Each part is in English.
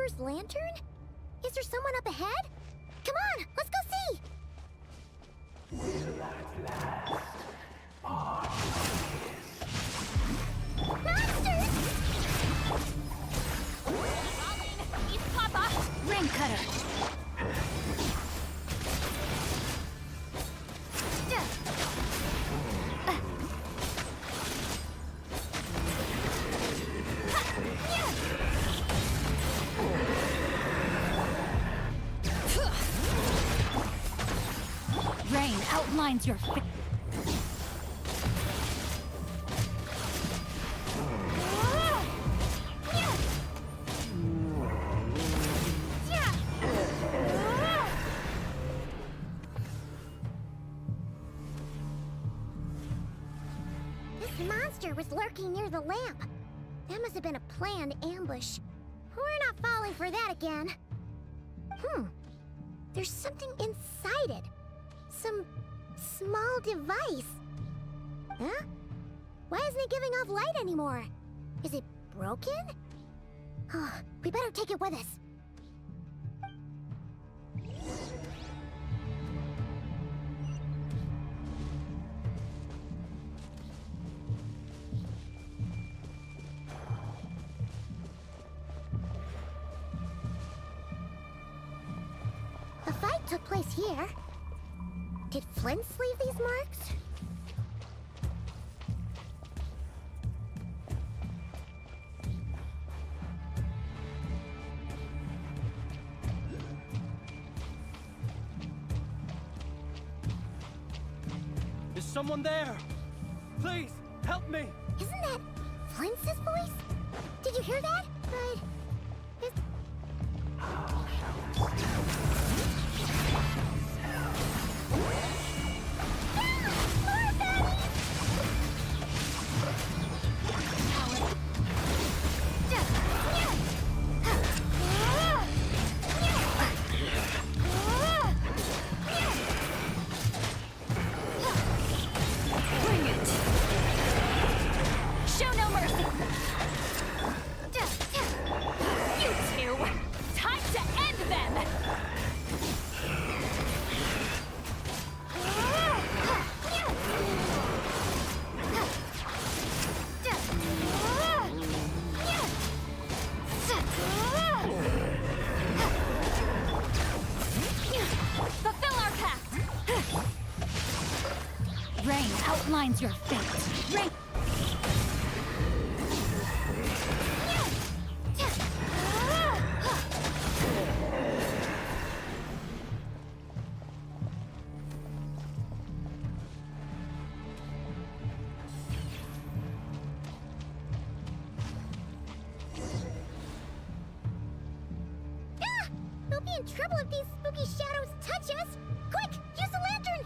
shopkeeper's lantern? Is there someone up ahead? Come on, let's go see! Will at last part Monsters! East Papa! Rain Cutter! Rain outlines your face. This monster was lurking near the lamp. That must have been a planned ambush. We're not falling for that again. There's something inside it. Some small device. Huh? Why isn't it giving off light anymore? Is it broken? Oh, we better take it with us. The fight took place here. Did Flins leave these marks? Is someone there? Please, help me! Isn't that Flins' voice? Did you hear that? But... Outlines your fate. Rain. We'll be in trouble if these spooky shadows touch us! Quick, use the lantern!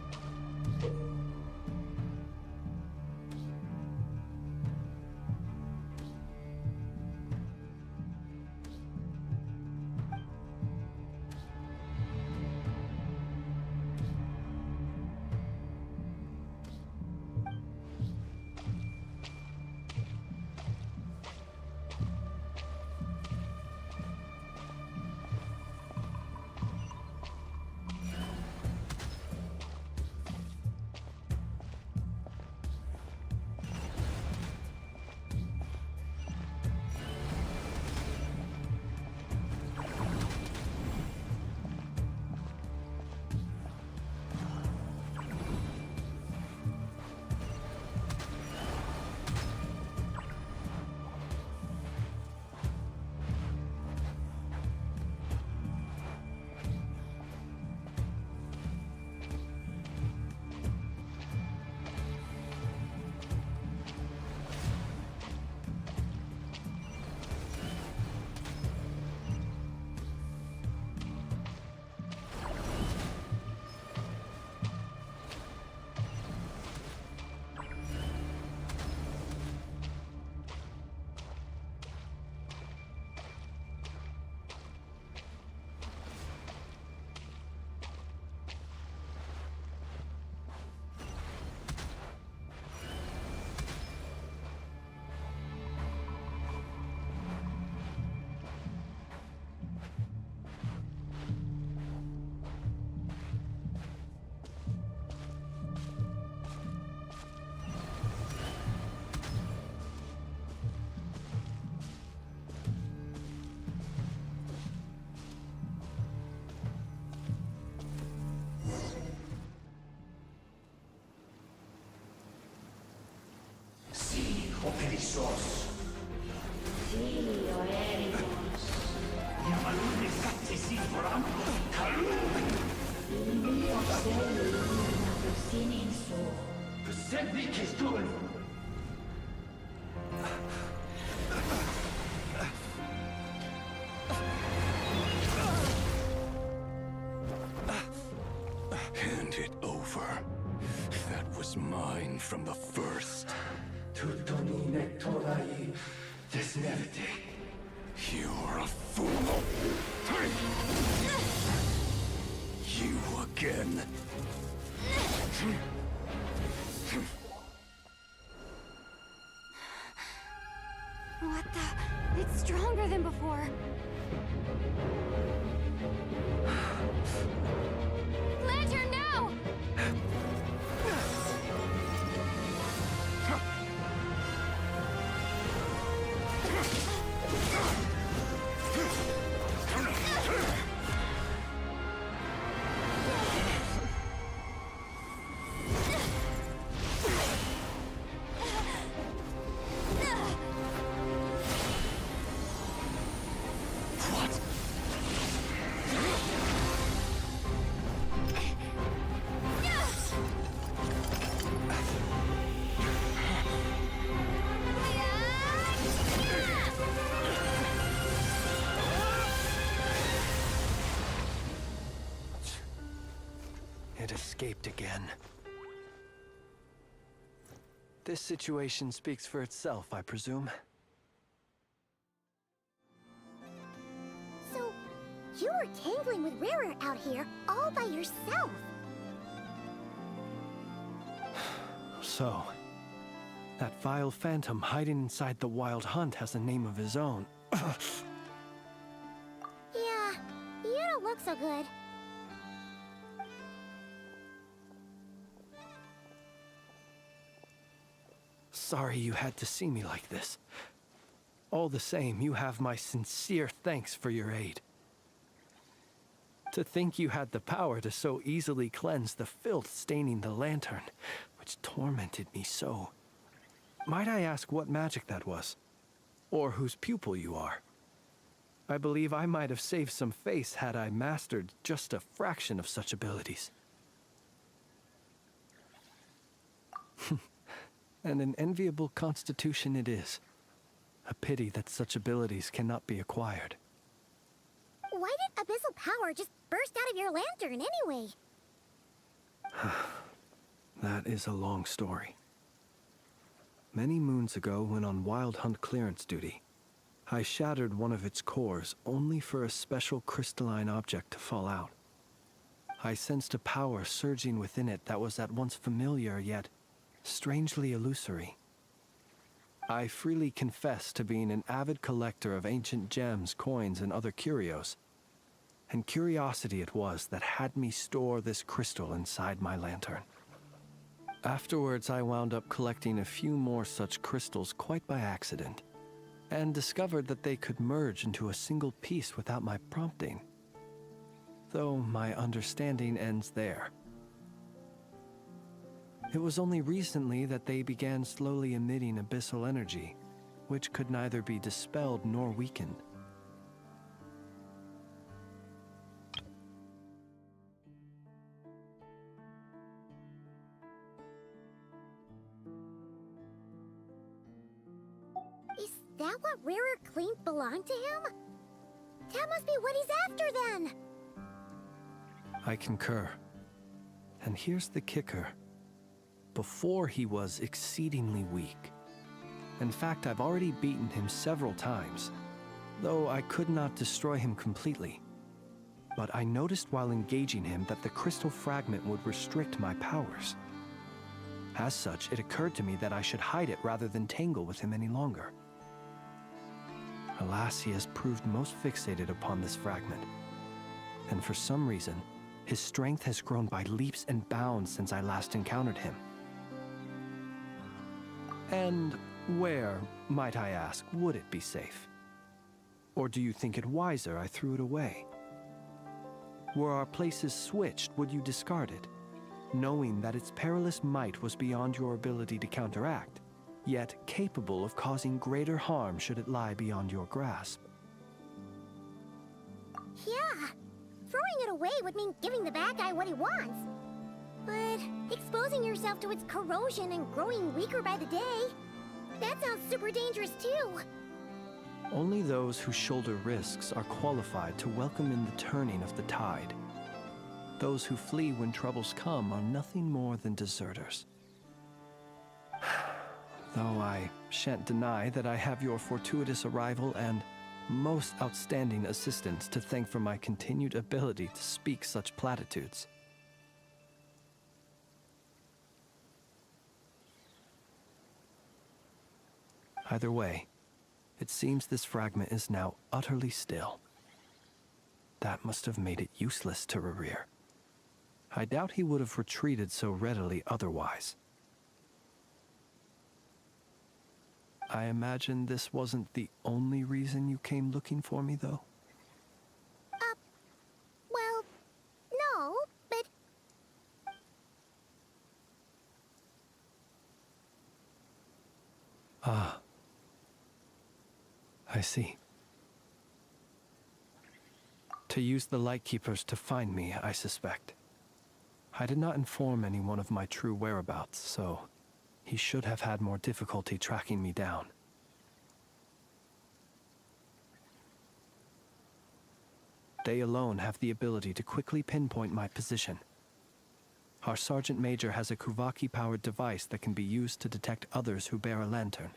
o perezoso. Sì, oericos. Yamalune katsesi forambo kalu. Il mio sei una sininso. Persevi che stolo. Hand it over. That was mine from the first. Tutto ni nektorai desnevite. You're a fool. You again. What the? It's stronger than before. Lantern, now! What? It escaped again. This situation speaks for itself, I presume. So, you were tangling with Rerir out here all by yourself. So, that vile phantom hiding inside the Wild Hunt has a name of his own. Yeah, you don't look so good. Sorry you had to see me like this. All the same, you have my sincere thanks for your aid. To think you had the power to so easily cleanse the filth staining the lantern, which tormented me so. Might I ask what magic that was? Or whose pupil you are? I believe I might have saved some face had I mastered just a fraction of such abilities. And an enviable constitution it is. A pity that such abilities cannot be acquired. Why did abyssal power just burst out of your lantern anyway? That is a long story. Many moons ago, when on Wild Hunt clearance duty, I shattered one of its cores only for a special crystalline object to fall out. I sensed a power surging within it that was at once familiar yet strangely illusory. I freely confess to being an avid collector of ancient gems, coins, and other curios. And curiosity it was that had me store this crystal inside my lantern. Afterwards, I wound up collecting a few more such crystals quite by accident, and discovered that they could merge into a single piece without my prompting. Though my understanding ends there. It was only recently that they began slowly emitting abyssal energy, which could neither be dispelled nor weakened. Is that what Rerir claimed belonged to him? That must be what he's after then! I concur. And here's the kicker. Before he was exceedingly weak. In fact, I've already beaten him several times, though I could not destroy him completely. But I noticed while engaging him that the crystal fragment would restrict my powers. As such, it occurred to me that I should hide it rather than tangle with him any longer. Alas, he has proved most fixated upon this fragment. And for some reason, his strength has grown by leaps and bounds since I last encountered him. And where, might I ask, would it be safe? Or do you think it wiser I threw it away? Were our places switched, would you discard it, knowing that its perilous might was beyond your ability to counteract? yet capable of causing greater harm should it lie beyond your grasp. Yeah, throwing it away would mean giving the bad guy what he wants. But exposing yourself to its corrosion and growing weaker by the day, that sounds super dangerous too. Only those who shoulder risks are qualified to welcome in the turning of the tide. Those who flee when troubles come are nothing more than deserters. Though I shan't deny that I have your fortuitous arrival and most outstanding assistance to thank for my continued ability to speak such platitudes. Either way, it seems this fragment is now utterly still. That must have made it useless to Rerir. I doubt he would have retreated so readily otherwise. I imagine this wasn't the only reason you came looking for me, though? Well, no, but... Ah. I see. To use the Lightkeepers to find me, I suspect. I did not inform anyone of my true whereabouts, so he should have had more difficulty tracking me down. They alone have the ability to quickly pinpoint my position. Our Sergeant Major has a Kuvaki-powered device that can be used to detect others who bear a lantern.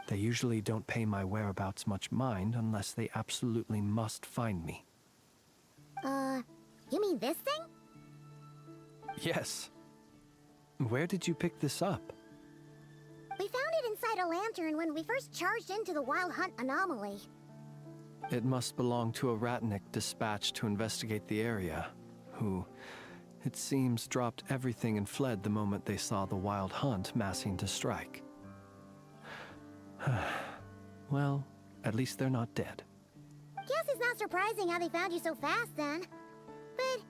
They usually don't pay my whereabouts much mind unless they absolutely must find me. You mean this thing? Yes. Where did you pick this up? We found it inside a lantern when we first charged into the Wild Hunt anomaly. It must belong to a Ratnik dispatched to investigate the area, who, it seems, dropped everything and fled the moment they saw the Wild Hunt massing to strike. Well, at least they're not dead. Guess it's not surprising how they found you so fast then. But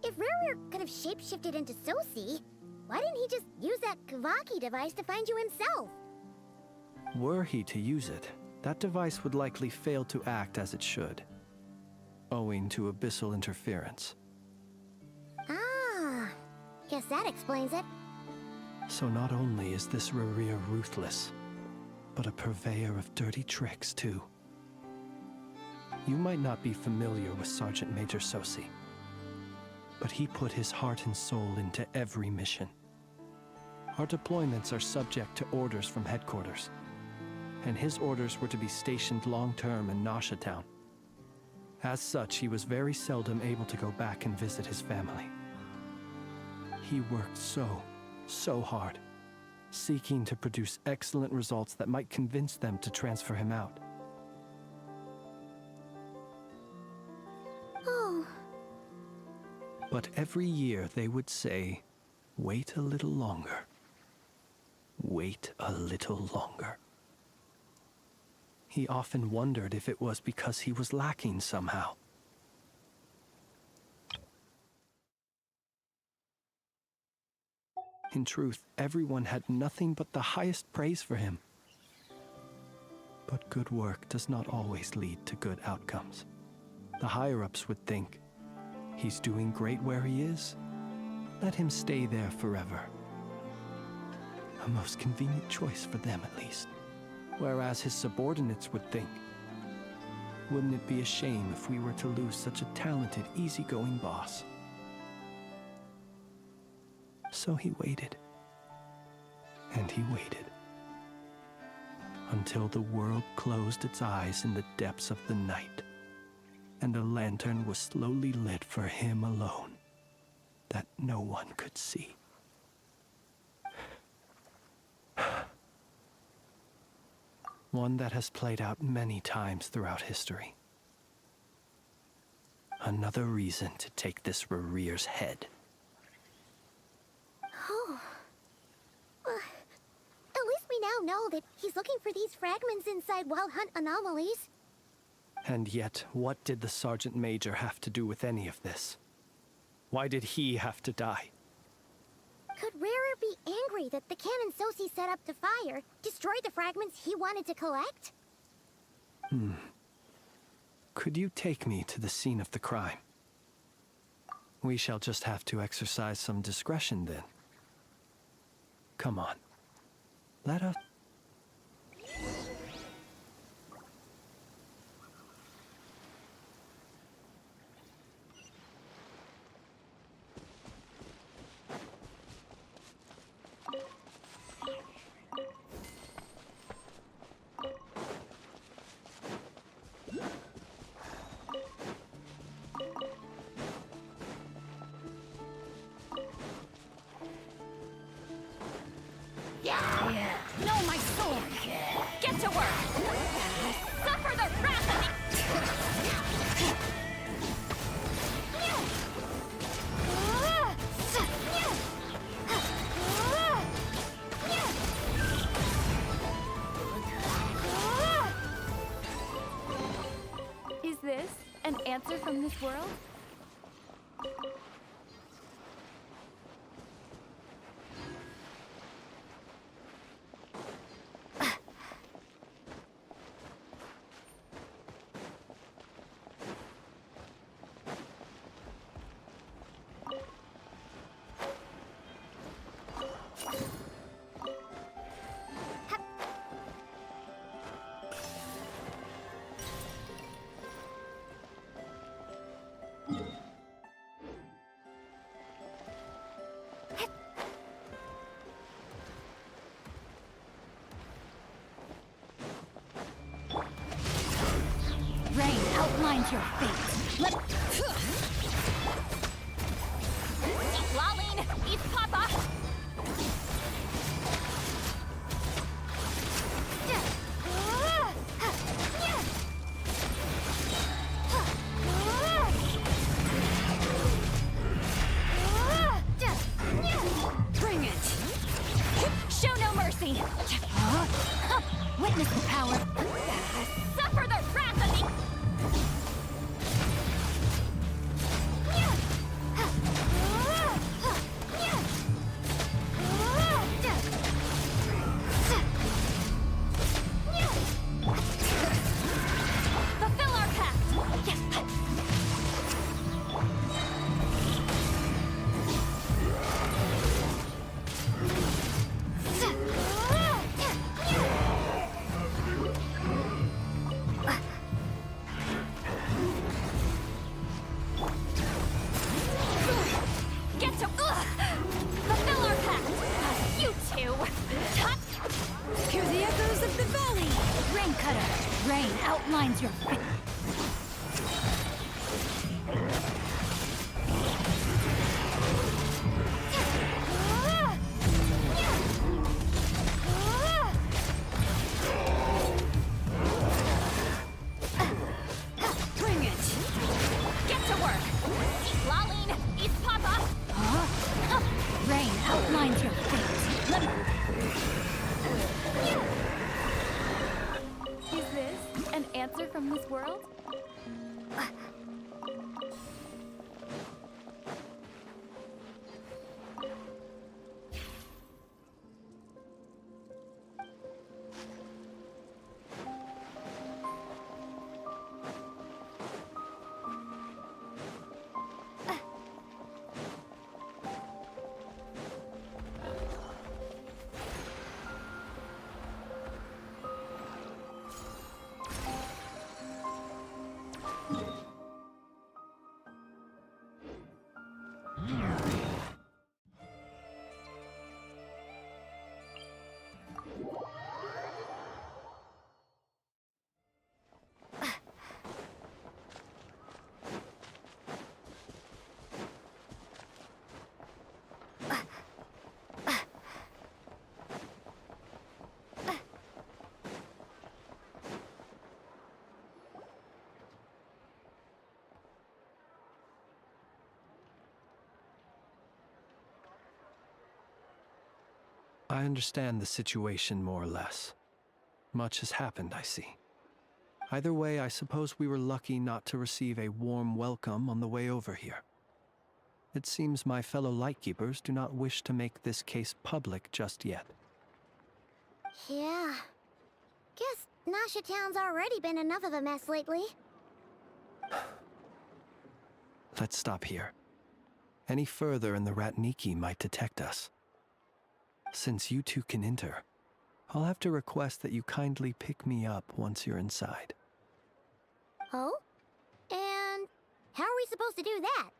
if Rerir could have shapeshifted into Sosi, why didn't he just use that Kavaki device to find you himself? Were he to use it, that device would likely fail to act as it should, owing to abyssal interference. Ah, guess that explains it. So not only is this Rerir ruthless, but a purveyor of dirty tricks, too. You might not be familiar with Sergeant Major Sosi, but he put his heart and soul into every mission. Our deployments are subject to orders from headquarters, and his orders were to be stationed long-term in Nasha Town. As such, he was very seldom able to go back and visit his family. He worked so hard, seeking to produce excellent results that might convince them to transfer him out. Oh. But every year they would say, "Wait a little longer. Wait a little longer." He often wondered if it was because he was lacking somehow. In truth, everyone had nothing but the highest praise for him. But good work does not always lead to good outcomes. The higher-ups would think, he's doing great where he is. Let him stay there forever. A most convenient choice for them, at least. Whereas his subordinates would think, wouldn't it be a shame if we were to lose such a talented, easygoing boss? So he waited. And he waited. Until the world closed its eyes in the depths of the night, and a lantern was slowly lit for him alone, that no one could see. One that has played out many times throughout history. Another reason to take this Rerir's head. Oh. At least we now know that he's looking for these fragments inside Wild Hunt anomalies. And yet, what did the Sergeant Major have to do with any of this? Why did he have to die? Could Rerir be angry that the cannon Sosi set up to fire destroyed the fragments he wanted to collect? Could you take me to the scene of the crime? We shall just have to exercise some discretion then. Come on. Let us... No, my sword! Get to work! Suffer the wrath of the... Is this an answer from this world? Rain outlines your fate. Let... Lalin, eat Papa! Bring it! Show no mercy! Witness the power! Suffer the wrath of the... Fulfill our pact! Yes! Get to... Fulfill our pact! You two! Hear the echoes of the valley! Rain cutter! Rain outlines your fate. Bring it! Get to work! Lalin, eat Papa! Rain outlines your fate. Let me... Is this an answer from this world? I understand the situation more or less. Much has happened, I see. Either way, I suppose we were lucky not to receive a warm welcome on the way over here. It seems my fellow Lightkeepers do not wish to make this case public just yet. Yeah. Guess Nasha Town's already been enough of a mess lately. Let's stop here. Any further and the Ratniki might detect us. Since you two can enter, I'll have to request that you kindly pick me up once you're inside. Oh? And how are we supposed to do that?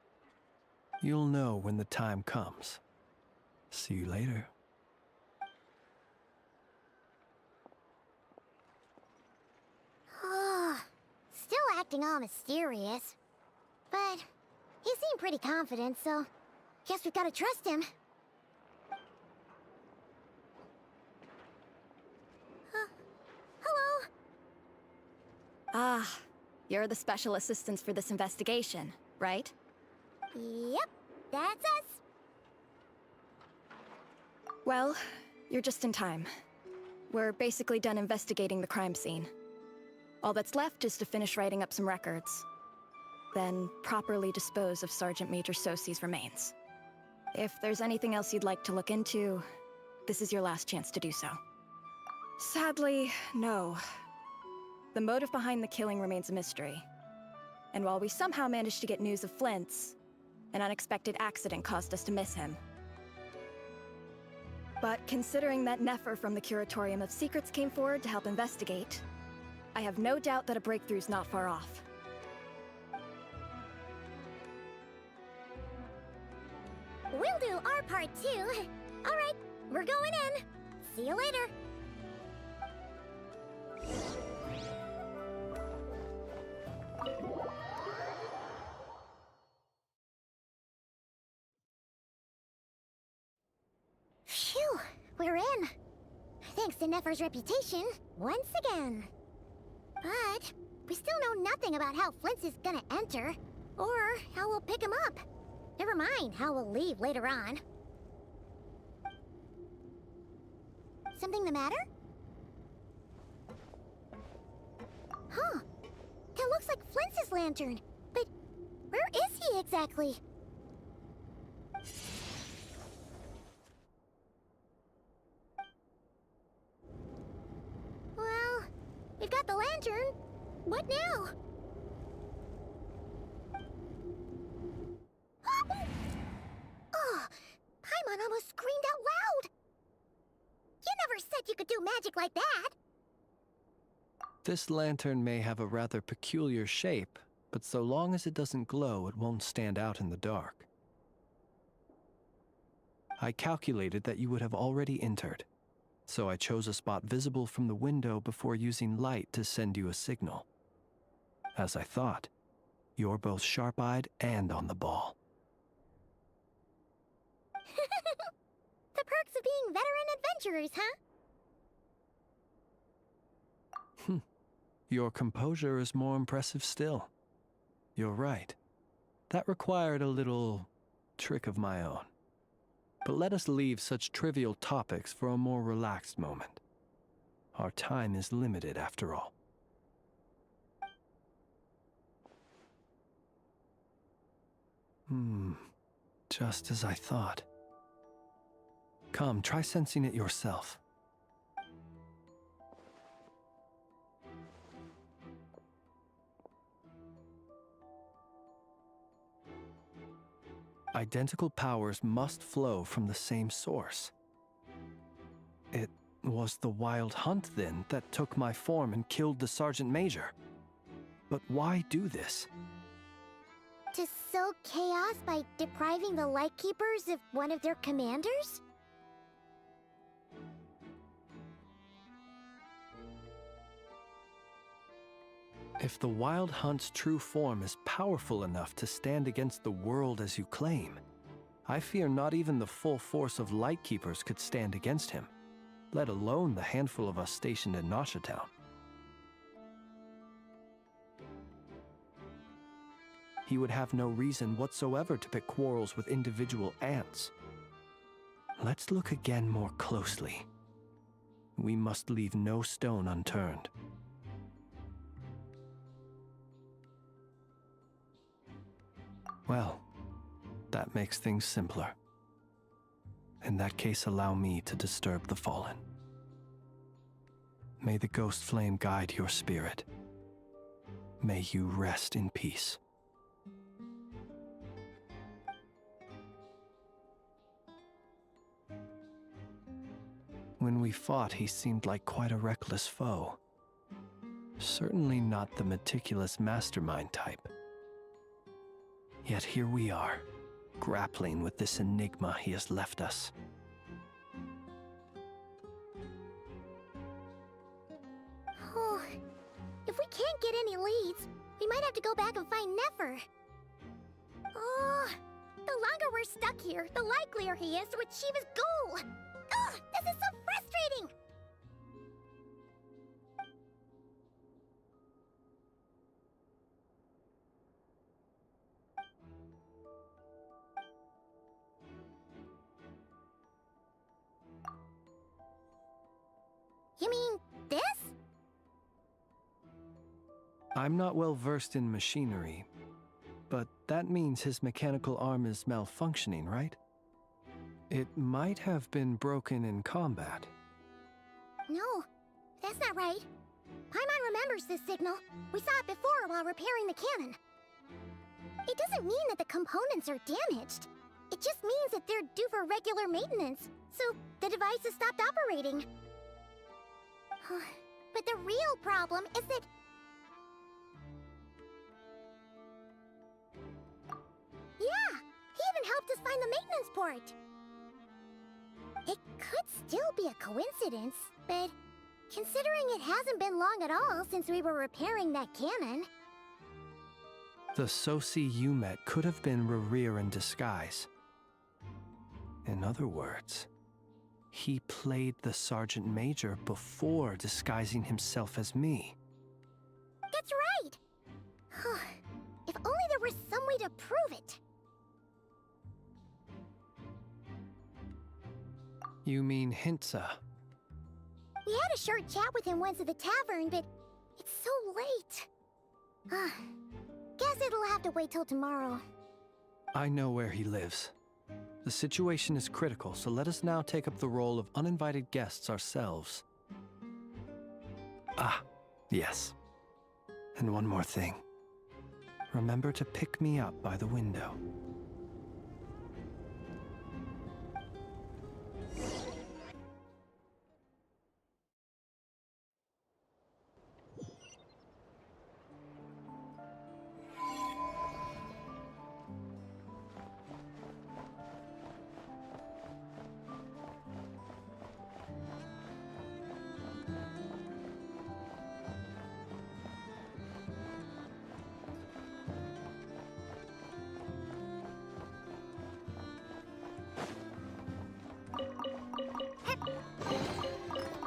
You'll know when the time comes. See you later. Still acting all mysterious. But he seemed pretty confident, so guess we've got to trust him. Hello? Ah, you're the special assistants for this investigation, right? Yep, that's us. Well, you're just in time. We're basically done investigating the crime scene. All that's left is to finish writing up some records. Then properly dispose of Sergeant Major Sosi's remains. If there's anything else you'd like to look into, this is your last chance to do so. Sadly, no. The motive behind the killing remains a mystery. And while we somehow managed to get news of Flint's, an unexpected accident caused us to miss him. But considering that Nefer from the Curatorium of Secrets came forward to help investigate, I have no doubt that a breakthrough's not far off. We'll do our part too. All right, we're going in. See you later. Phew, we're in. Thanks to Nefer's reputation, once again. But we still know nothing about how Flint's is gonna enter, or how we'll pick him up. Never mind how we'll leave later on. Something the matter? Huh. That looks like Flint's lantern. But where is he exactly? Well, we've got the lantern. What now? Oh, Paimon almost screamed out loud. You never said you could do magic like that. This lantern may have a rather peculiar shape, but so long as it doesn't glow, it won't stand out in the dark. I calculated that you would have already entered, so I chose a spot visible from the window before using light to send you a signal. As I thought, you're both sharp-eyed and on the ball. The perks of being veteran adventurers, huh? Your composure is more impressive still. You're right. That required a little trick of my own. But let us leave such trivial topics for a more relaxed moment. Our time is limited after all. Just as I thought. Come, try sensing it yourself. Identical powers must flow from the same source. It was the Wild Hunt, then, that took my form and killed the Sergeant Major. But why do this? To sow chaos by depriving the Lightkeepers of one of their commanders? If the Wild Hunt's true form is powerful enough to stand against the world as you claim, I fear not even the full force of Lightkeepers could stand against him, let alone the handful of us stationed in Nasha Town. He would have no reason whatsoever to pick quarrels with individual ants. Let's look again more closely. We must leave no stone unturned. Well, That makes things simpler. In that case, allow me to disturb the fallen. May the ghost flame guide your spirit. May you rest in peace. When we fought, he seemed like quite a reckless foe. Certainly not the meticulous mastermind type. Yet here we are, grappling with this enigma he has left us. Oh, if we can't get any leads, we might have to go back and find Nefer. Oh, the longer we're stuck here, the likelier he is to achieve his goal. Ugh, this is so frustrating! You mean this? I'm not well versed in machinery, but that means his mechanical arm is malfunctioning, right? It might have been broken in combat. No, that's not right. Paimon remembers this signal. We saw it before while repairing the cannon. It doesn't mean that the components are damaged. It just means that they're due for regular maintenance, so the device has stopped operating. But the real problem is that... Yeah, he even helped us find the maintenance port. It could still be a coincidence, but considering it hasn't been long at all since we were repairing that cannon... The Sosi you met could have been Rerir in disguise. In other words, he played the Sergeant Major before disguising himself as me. That's right! If only there were some way to prove it. You mean Hintsa? We had a short chat with him once at the tavern, but it's so late. Guess it'll have to wait till tomorrow. I know where he lives. The situation is critical, so let us now take up the role of uninvited guests ourselves. Ah, yes. And one more thing. Remember to pick me up by the window.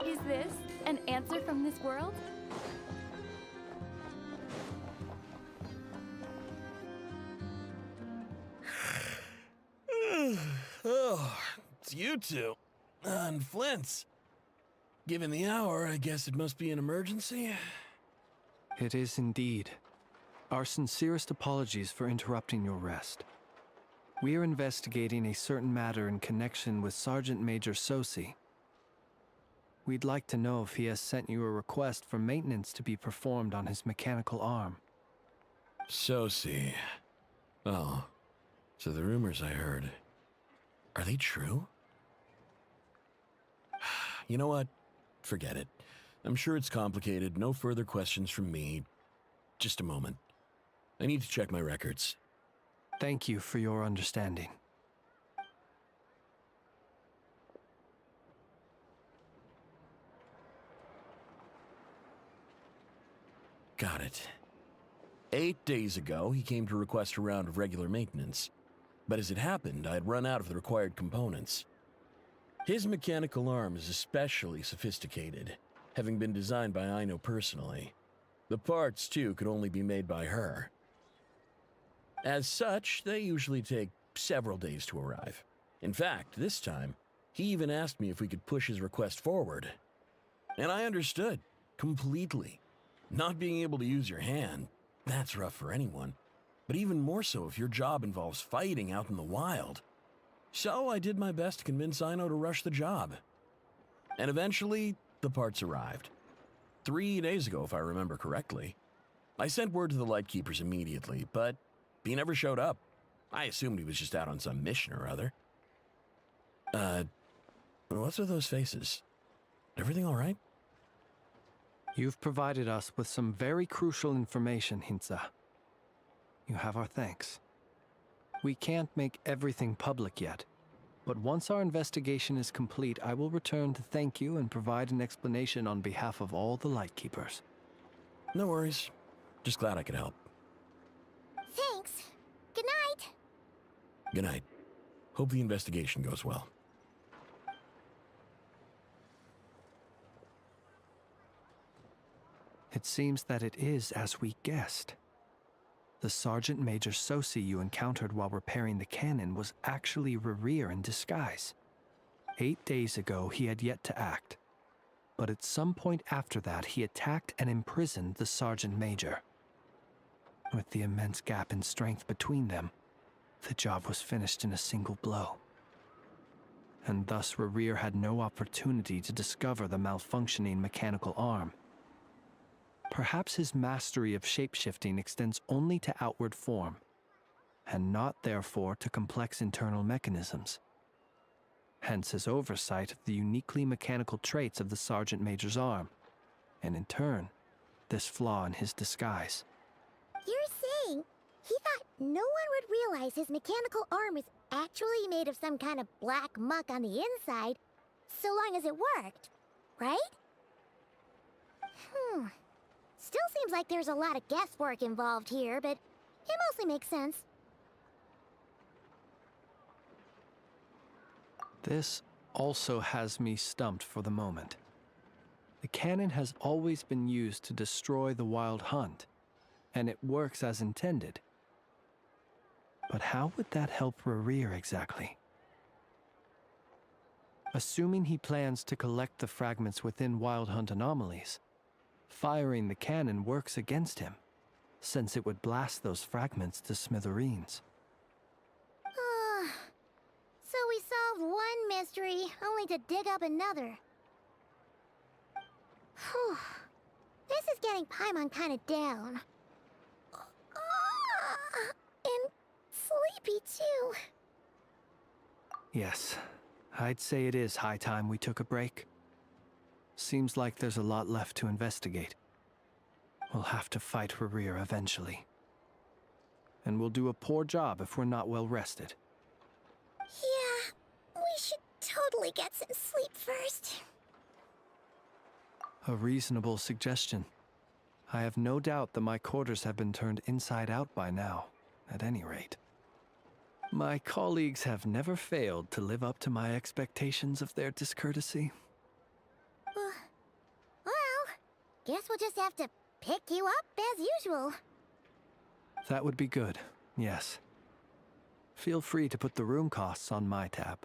Is this an answer from this world? Oh, it's you two. And Flins. Given the hour, I guess it must be an emergency. It is indeed. Our sincerest apologies for interrupting your rest. We are investigating a certain matter in connection with Sergeant Major Sosi. We'd like to know if he has sent you a request for maintenance to be performed on his mechanical arm. Sosi. Oh, so the rumors I heard, are they true? You know what? Forget it. I'm sure it's complicated. No further questions from me. Just a moment. I need to check my records. Thank you for your understanding. Got it. 8 days ago, he came to request a round of regular maintenance. But as it happened, I had run out of the required components. His mechanical arm is especially sophisticated, having been designed by Aino personally. The parts, too, could only be made by her. As such, they usually take several days to arrive. In fact, this time, he even asked me if we could push his request forward. And I understood, completely. Not being able to use your hand, that's rough for anyone. but even more so if your job involves fighting out in the wild. So I did my best to convince Ino to rush the job. And eventually, the parts arrived. 3 days ago, if I remember correctly. I sent word to the Lightkeepers immediately, but he never showed up. I assumed he was just out on some mission or other. What's with those faces? Everything all right? You've provided us with some very crucial information, Hintsa. You have our thanks. We can't make everything public yet, but once our investigation is complete, I will return to thank you and provide an explanation on behalf of all the Lightkeepers. No worries. Just glad I could help. Thanks. Good night. Good night. Hope the investigation goes well. It seems that it is as we guessed. The Sergeant Major Sosi you encountered while repairing the cannon was actually Rerir in disguise. 8 days ago, he had yet to act. But at some point after that, he attacked and imprisoned the Sergeant Major. With the immense gap in strength between them, the job was finished in a single blow. And thus Rerir had no opportunity to discover the malfunctioning mechanical arm. Perhaps his mastery of shapeshifting extends only to outward form, and not therefore to complex internal mechanisms. Hence his oversight of the uniquely mechanical traits of the Sergeant Major's arm, and in turn, this flaw in his disguise. You're saying he thought no one would realize his mechanical arm is actually made of some kind of black muck on the inside, so long as it worked, right? Still seems like there's a lot of guesswork involved here, but it mostly makes sense. This also has me stumped for the moment. The cannon has always been used to destroy the Wild Hunt, and it works as intended. But how would that help Rerir exactly? Assuming he plans to collect the fragments within Wild Hunt anomalies, firing the cannon works against him, since it would blast those fragments to smithereens. So we solved one mystery, only to dig up another. Whew. This is getting Paimon kind of down. And sleepy too. Yes, I'd say it is high time we took a break. Seems like there's a lot left to investigate. We'll have to fight Rerir eventually. And we'll do a poor job if we're not well rested. Yeah, we should totally get some sleep first. A reasonable suggestion. I have no doubt that my quarters have been turned inside out by now, at any rate. My colleagues have never failed to live up to my expectations of their discourtesy. Well, guess we'll just have to pick you up as usual. That would be good, yes. Feel free to put the room costs on my tab.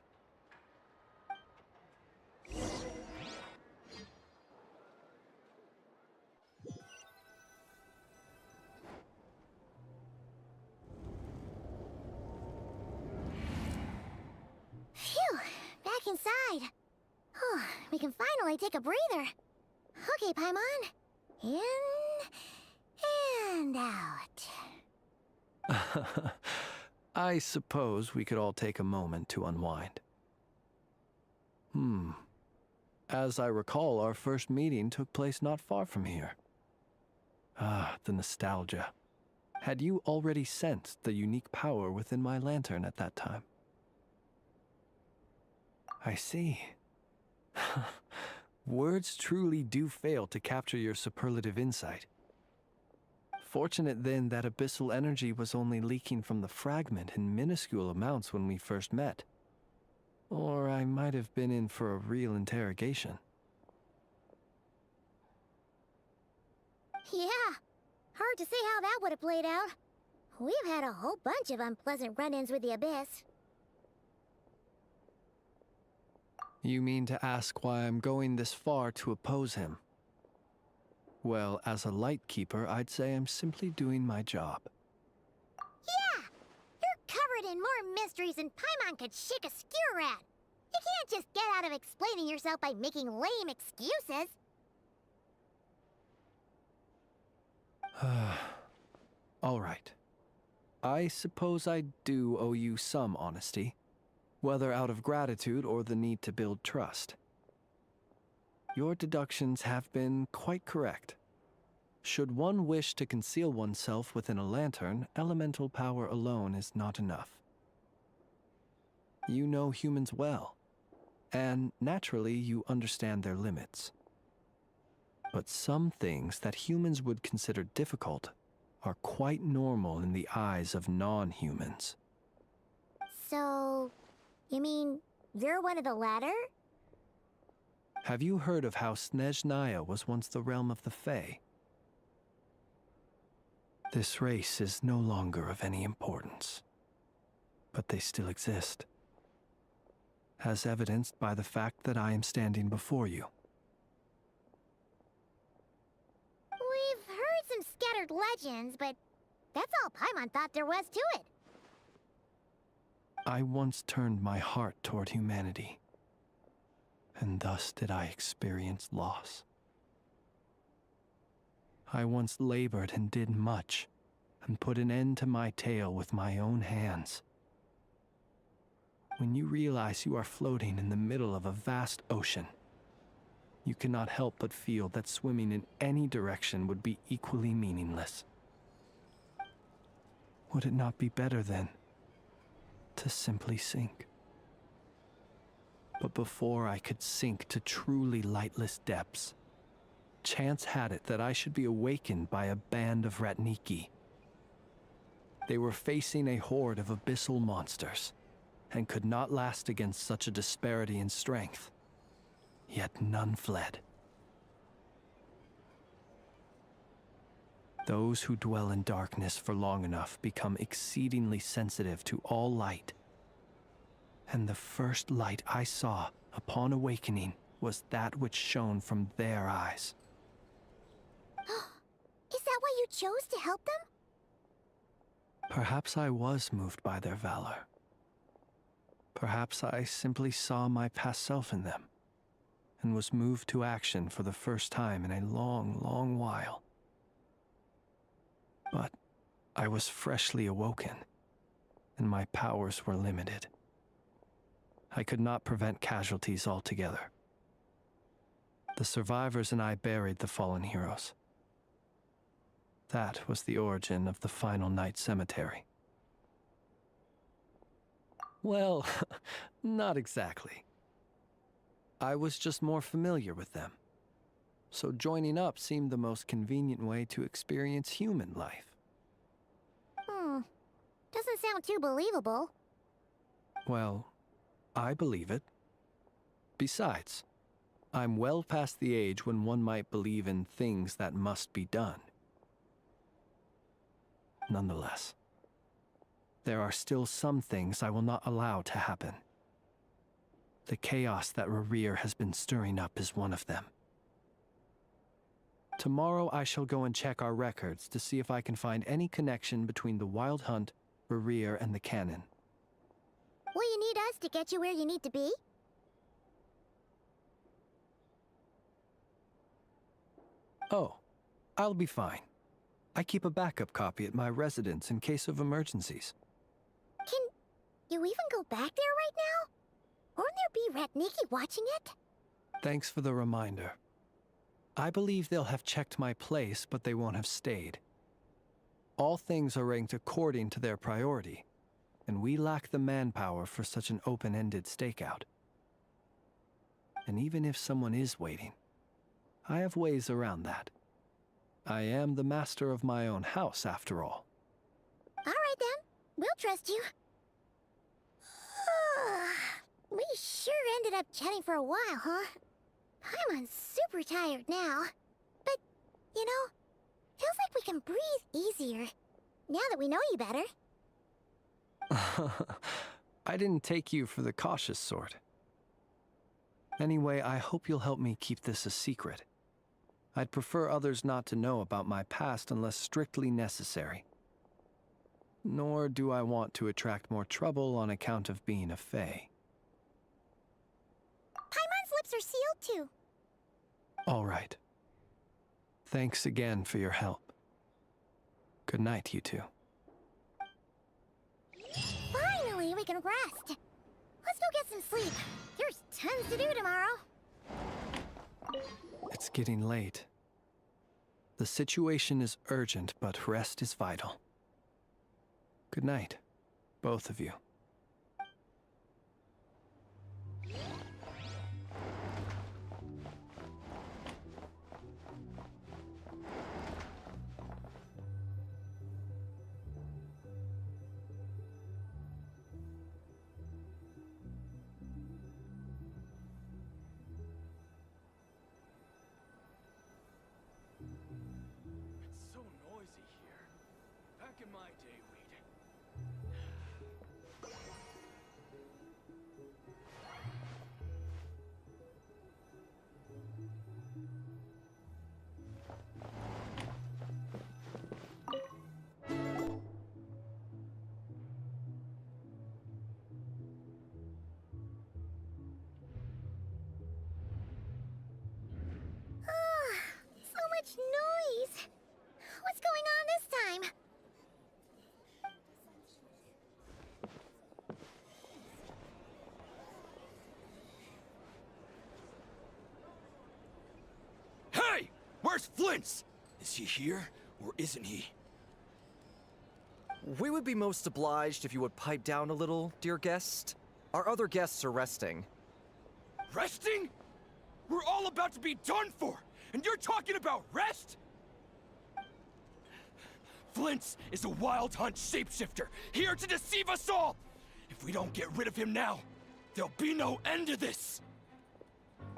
Phew, back inside. We can finally take a breather. Okay, Paimon. In and out. I suppose we could all take a moment to unwind. As I recall, our first meeting took place not far from here. Ah, the nostalgia. Had you already sensed the unique power within my lantern at that time? I see. Words truly do fail to capture your superlative insight. Fortunate then that abyssal energy was only leaking from the fragment in minuscule amounts when we first met. Or I might have been in for a real interrogation. Yeah, hard to say how that would have played out. We've had a whole bunch of unpleasant run-ins with the Abyss. You mean to ask why I'm going this far to oppose him? Well, as a Lightkeeper, I'd say I'm simply doing my job. mysteries and Paimon could shake a skewer at. You can't just get out of explaining yourself by making lame excuses. All right. I suppose I do owe you some honesty, whether out of gratitude or the need to build trust. Your deductions have been quite correct. Should one wish to conceal oneself within a lantern, elemental power alone is not enough. You know humans well, and naturally you understand their limits. But some things that humans would consider difficult are quite normal in the eyes of non-humans. So, you mean you're one of the latter? Have you heard of how Snezhnaya was once the realm of the Fae? This race is no longer of any importance, but they still exist, as evidenced by the fact that I am standing before you. We've heard some scattered legends, but that's all Paimon thought there was to it. I once turned my heart toward humanity, and thus did I experience loss. I once labored and did much, and put an end to my tale with my own hands. When you realize you are floating in the middle of a vast ocean, you cannot help but feel that swimming in any direction would be equally meaningless. Would it not be better, then, to simply sink? But before I could sink to truly lightless depths, chance had it that I should be awakened by a band of Ratniki. They were facing a horde of abyssal monsters, and could not last against such a disparity in strength. Yet none fled. Those who dwell in darkness for long enough become exceedingly sensitive to all light. And the first light I saw upon awakening was that which shone from their eyes. Is that why you chose to help them? Perhaps I was moved by their valor. Perhaps I simply saw my past self in them, and was moved to action for the first time in a long, long while. But I was freshly awoken, and my powers were limited. I could not prevent casualties altogether. The survivors and I buried the fallen heroes. That was the origin of the Final Night Cemetery. Well, not exactly. I was just more familiar with them, so joining up seemed the most convenient way to experience human life. Doesn't sound too believable. Well, I believe it. Besides, I'm well past the age when one might believe in things that must be done. Nonetheless, there are still some things I will not allow to happen. The chaos that Rerir has been stirring up is one of them. Tomorrow I shall go and check our records to see if I can find any connection between the Wild Hunt, Rerir, and the Canon. Will you need us to get you where you need to be? Oh, I'll be fine. I keep a backup copy at my residence in case of emergencies. Can you even go back there right now? Won't there be Ratniki watching it? Thanks for the reminder. I believe they'll have checked my place, but they won't have stayed. All things are ranked according to their priority, and we lack the manpower for such an open-ended stakeout. And even if someone is waiting, I have ways around that. I am the master of my own house, after all. All right then, we'll trust you. We sure ended up chatting for a while, huh? I'm super tired now. But, you know, feels like we can breathe easier, now that we know you better. I didn't take you for the cautious sort. Anyway, I hope you'll help me keep this a secret. I'd prefer others not to know about my past unless strictly necessary. nor do I want to attract more trouble on account of being a fae. Paimon's lips are sealed too. All right. Thanks again for your help. Good night, you two. Finally, we can rest. Let's go get some sleep. There's tons to do tomorrow. It's getting late. The situation is urgent, but rest is vital. Good night, both of you. It's so noisy here. Back in my day, So much noise. What's going on this time? Hey! Where's Flins? Is he here, or isn't he? We would be most obliged if you would pipe down a little, dear guest. Our other guests are resting. Resting? We're all about to be done for, and you're talking about rest? Flint's is a wild hunt shapeshifter, here to deceive us all! If we don't get rid of him now, there'll be no end to this!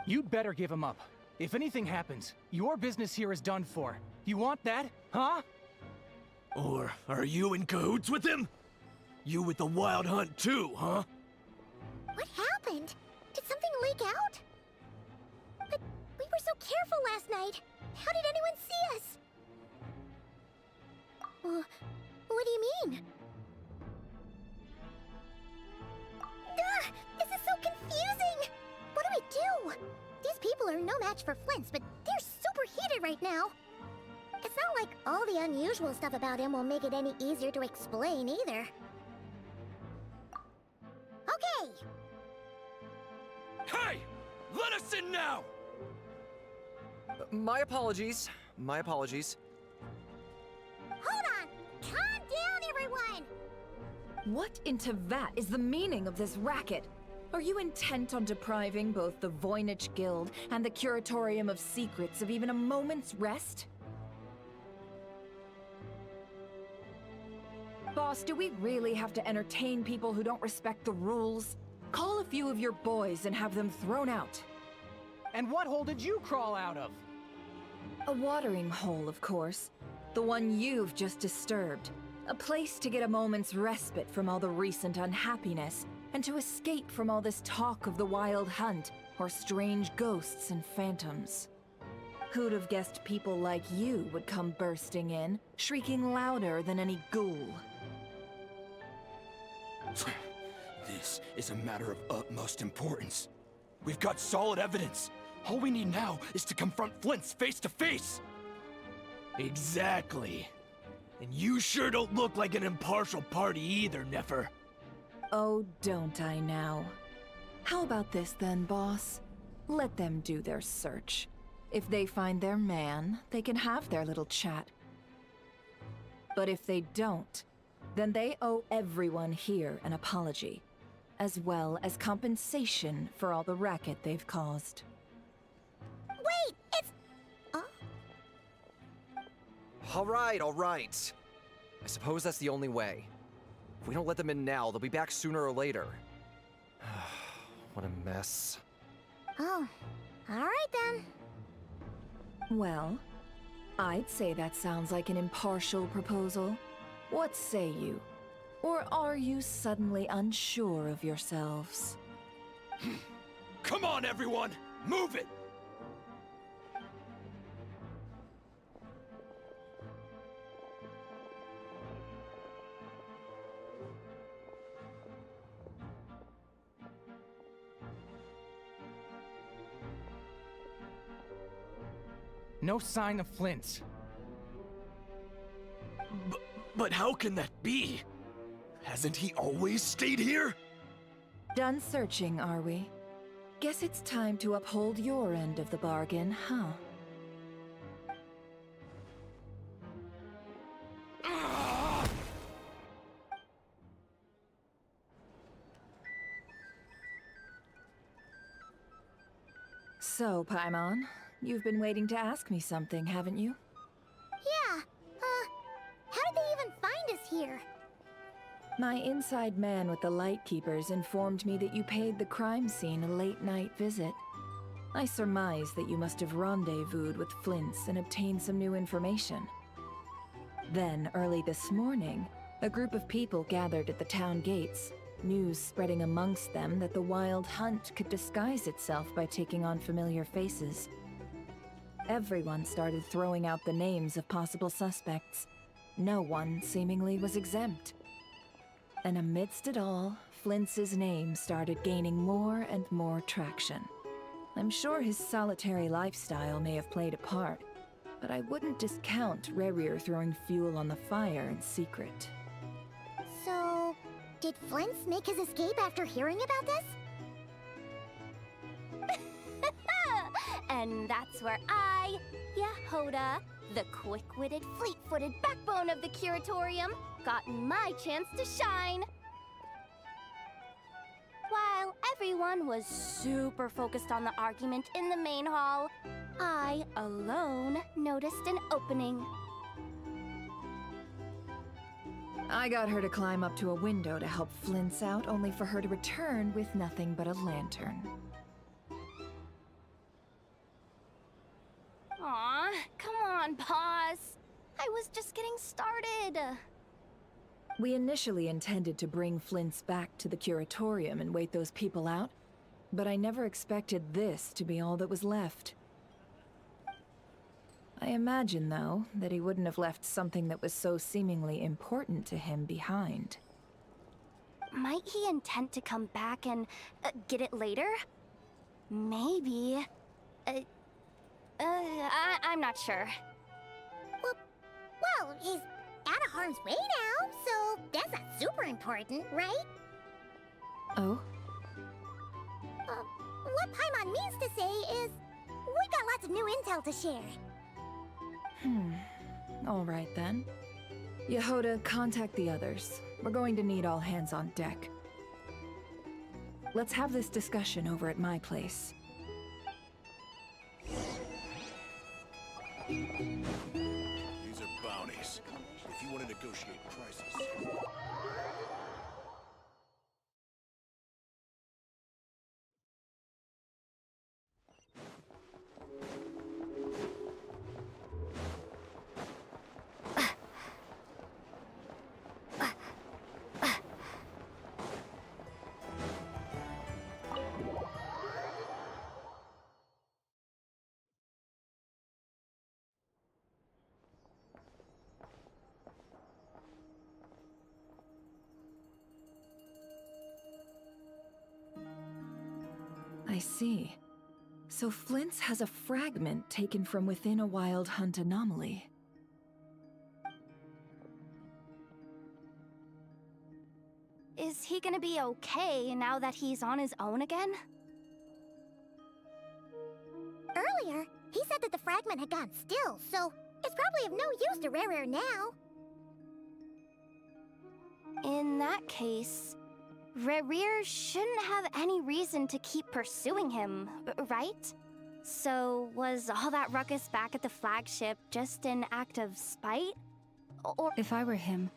You'd better give him up. If anything happens, your business here is done for. You want that, huh? Or are you in cahoots with him? You with the wild hunt too, huh? What happened? Did something leak out? But we were so careful last night. How did anyone see us? What do you mean? This is so confusing! What do we do? These people are no match for Flint's, but they're super heated right now. It's not like all the unusual stuff about him will make it any easier to explain either. Okay! Hey! Let us in now! My apologies. My apologies. Hold on! Calm down, everyone! What in Tevat is the meaning of this racket? Are you intent on depriving both the Voynich Guild and the Curatorium of Secrets of even a moment's rest? Boss, do we really have to entertain people who don't respect the rules? Call a few of your boys and have them thrown out. And what hole did you crawl out of? A watering hole, of course. The one you've just disturbed. A place to get a moment's respite from all the recent unhappiness, and to escape from all this talk of the wild hunt, or strange ghosts and phantoms. Who'd have guessed people like you would come bursting in, shrieking louder than any ghoul? This is a matter of utmost importance. We've got solid evidence. All we need now is to confront Flint's face to face. Exactly. And you sure don't look like an impartial party either, Nefer. Oh, don't I now? How about this then, boss? Let them do their search. If they find their man, they can have their little chat. But if they don't, then they owe everyone here an apology, as well as compensation for all the racket they've caused. Wait, it's... All right. I suppose that's the only way. If we don't let them in now, they'll be back sooner or later. What a mess. Oh, alright then. Well, I'd say that sounds like an impartial proposal. What say you? Or are you suddenly unsure of yourselves? Come on, everyone! Move it! No sign of Flint's. But how can that be? Hasn't he always stayed here? Done searching, are we? Guess it's time to uphold your end of the bargain, huh? So, Paimon, you've been waiting to ask me something, haven't you? Yeah, how did they even find us here? My inside man with the Lightkeepers informed me that you paid the crime scene a late-night visit. I surmise that you must have rendezvoused with Flins and obtained some new information. Then, early this morning, a group of people gathered at the town gates, news spreading amongst them that the Wild Hunt could disguise itself by taking on familiar faces. Everyone started throwing out the names of possible suspects. No one, seemingly, was exempt. And amidst it all, Flints's name started gaining more and more traction. I'm sure his solitary lifestyle may have played a part, but I wouldn't discount Rerir throwing fuel on the fire in secret. So, did Flint's make his escape after hearing about this? And that's where I, Yehoda, the quick-witted, fleet-footed backbone of the Curatorium, got my chance to shine. While everyone was super focused on the argument in the main hall, I alone noticed an opening. I got her to climb up to a window to help Flint's out, only for her to return with nothing but a lantern. Aw, come on, pause. I was just getting started. We initially intended to bring Flint's back to the Curatorium and wait those people out, but I never expected this to be all that was left. I imagine, though, that he wouldn't have left something that was so seemingly important to him behind. Might he intend to come back and get it later? Maybe. I'm not sure. Well, he's out of harm's way now, so that's not super important, right? Oh? What Paimon means to say is, we got lots of new intel to share. All right then. Yehoda, contact the others. We're going to need all hands on deck. Let's have this discussion over at my place. These are bounties. If you want to negotiate prices. I see. So Flint's has a fragment taken from within a Wild Hunt anomaly. Is he gonna be okay now that he's on his own again? Earlier, he said that the fragment had gone still, so it's probably of no use to Rerir now. In that case, Rerir shouldn't have any reason to keep pursuing him, right? So was all that ruckus back at the flagship just an act of spite? Or if I were him,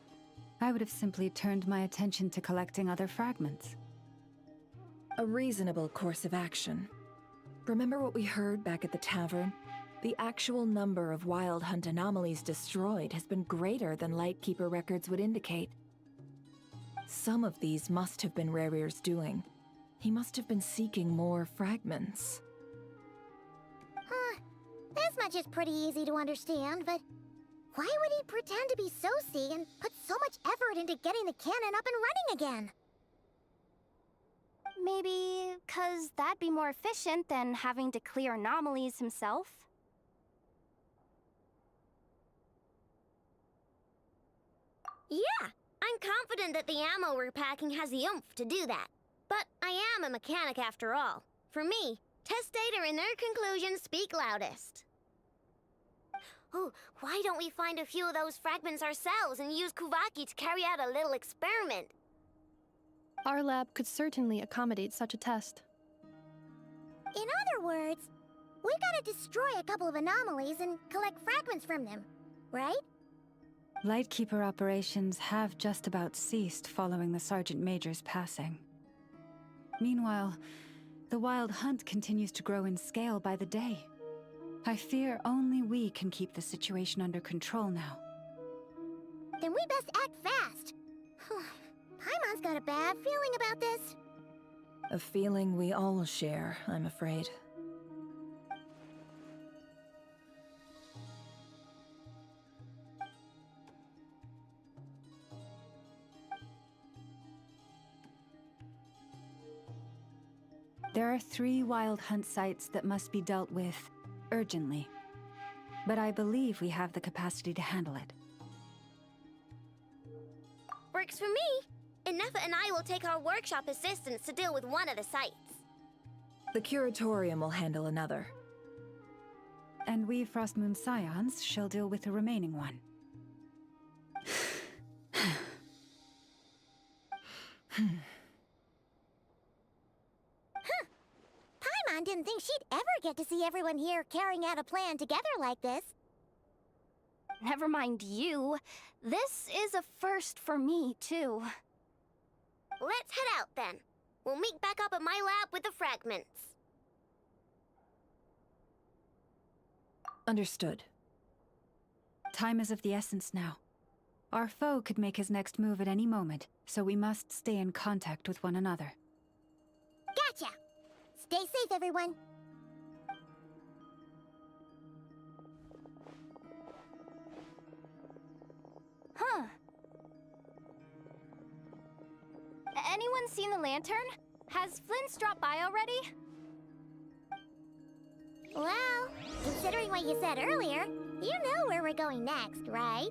I would have simply turned my attention to collecting other fragments. A reasonable course of action. Remember what we heard back at the tavern? The actual number of Wild Hunt anomalies destroyed has been greater than Lightkeeper records would indicate. Some of these must have been Rerir's doing. He must have been seeking more fragments. This much is pretty easy to understand, but why would he pretend to be Soci and put so much effort into getting the cannon up and running again? maybe 'cause that'd be more efficient than having to clear anomalies himself? Yeah, I'm confident that the ammo we're packing has the oomph to do that. But I am a mechanic after all. For me, test data and their conclusions speak loudest. Oh, why don't we find a few of those fragments ourselves and use Kuvaki to carry out a little experiment? Our lab could certainly accommodate such a test. In other words, we gotta destroy a couple of anomalies and collect fragments from them, right? Lightkeeper operations have just about ceased following the Sergeant Major's passing. Meanwhile, the Wild Hunt continues to grow in scale by the day. I fear only we can keep the situation under control now. Then we best act fast. Paimon's got a bad feeling about this. A feeling we all share, I'm afraid. There are 3 Wild Hunt sites that must be dealt with urgently. But I believe we have the capacity to handle it. Works for me. Nefa and I will take our workshop assistants to deal with one of the sites. The Curatorium will handle another. And we Frostmoon Scions shall deal with the remaining one. Paimon didn't think she'd ever get to see everyone here carrying out a plan together like this. Never mind you. This is a first for me, too. Let's head out, then. We'll meet back up at my lab with the fragments. Understood. Time is of the essence now. Our foe could make his next move at any moment, so we must stay in contact with one another. Gotcha! Stay safe, everyone. Huh. Anyone seen the lantern? Has Flins dropped by already? Well, considering what you said earlier, you know where we're going next, right?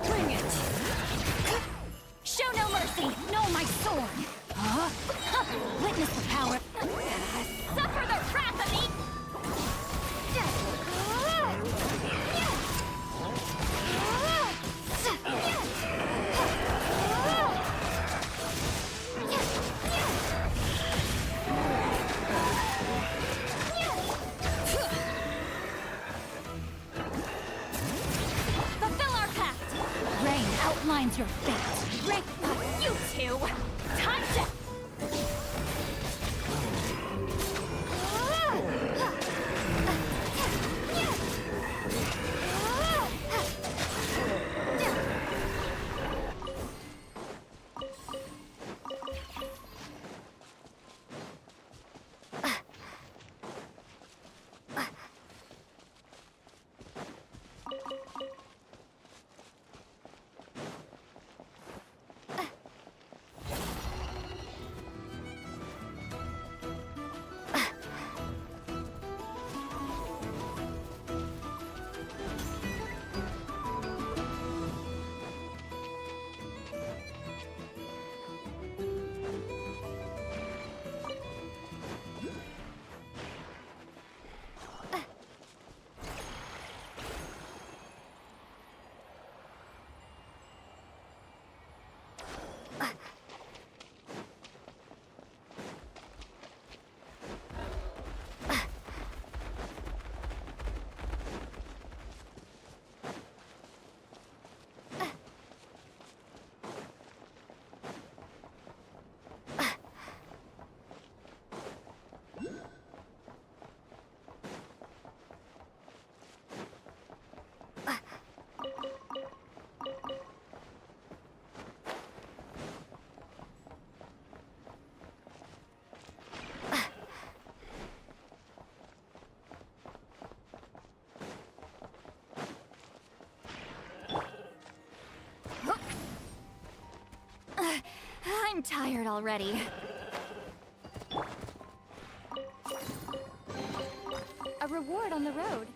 Bring it! Show no mercy! No, my sword! Huh? Witness the power! Suffer the wrath of me! Fulfill our pact! Rain outlines your fate. Break you two! Time to... I'm tired already. A reward on the road.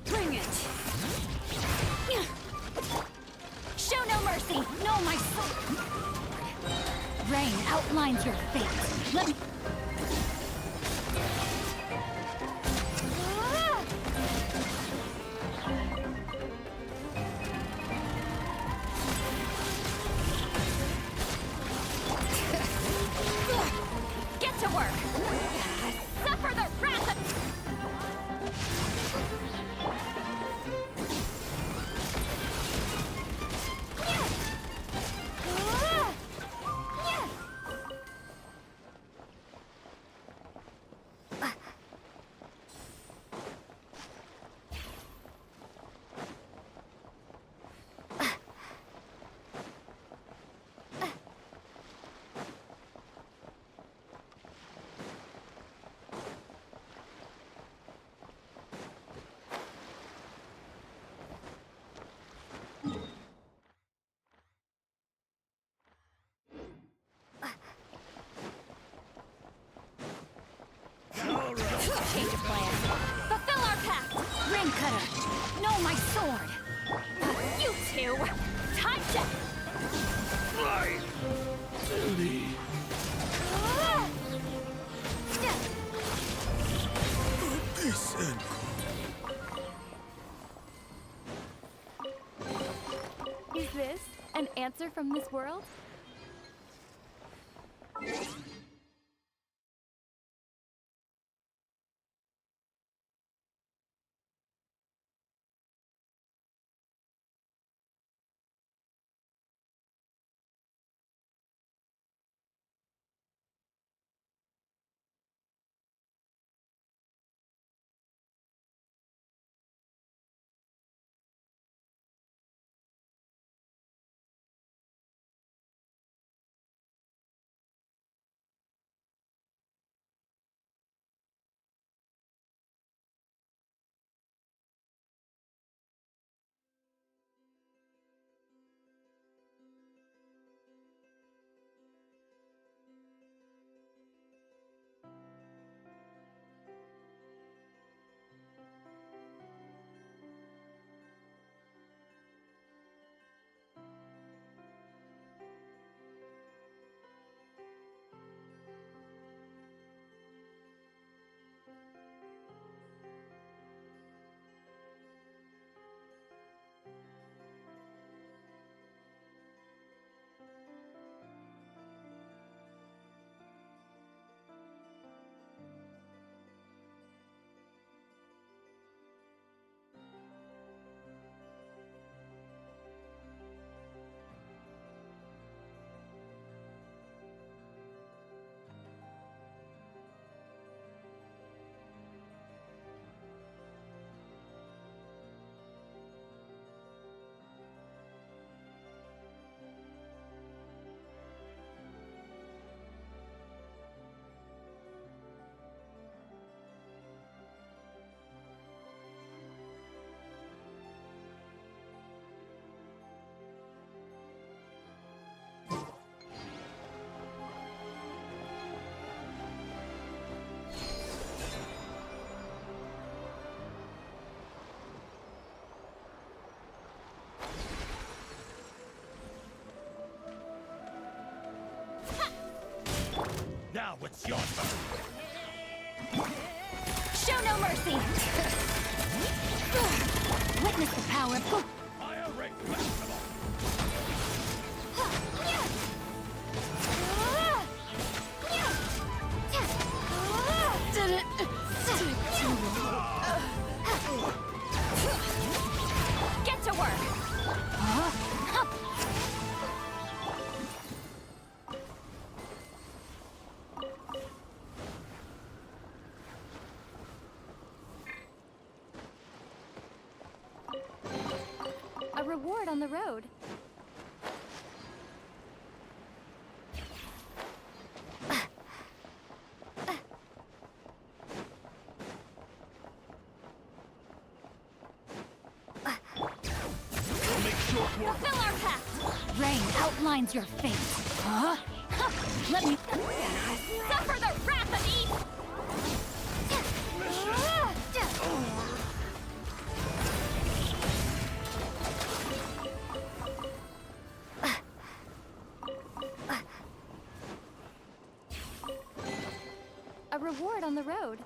Bring it! Show no mercy! No, my soul! Rain outlines your fate. Let me... Get to work! Suffer the wrath of... change of plans. Fulfill our pact! Ring cutter! Know my sword! You two! Time check! Fly! Lily! This and Is this an answer from this world? Now it's your turn. Show no mercy! Witness the power of... Fire rate festival. Get to work! A reward on the road. Fulfill our pact! Rain outlines your fate. Huh? Let me... Suffer the wrath of Eve! A reward on the road.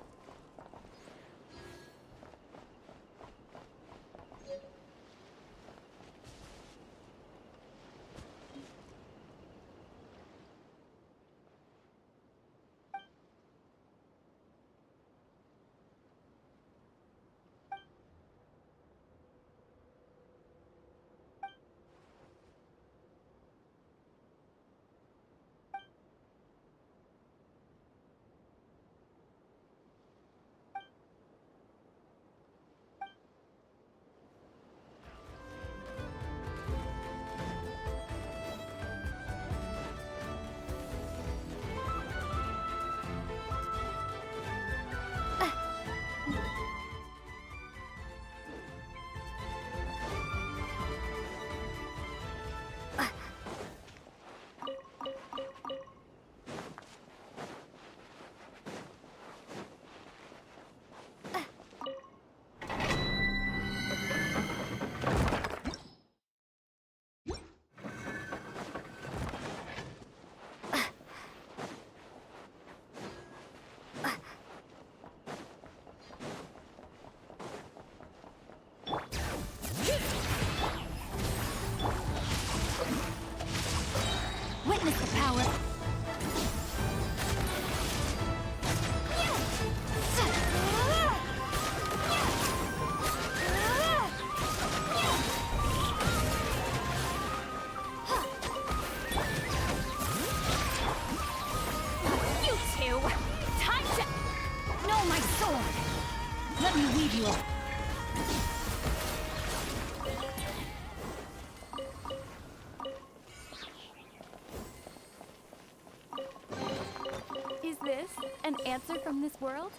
Let me lead you. Is this an answer from this world?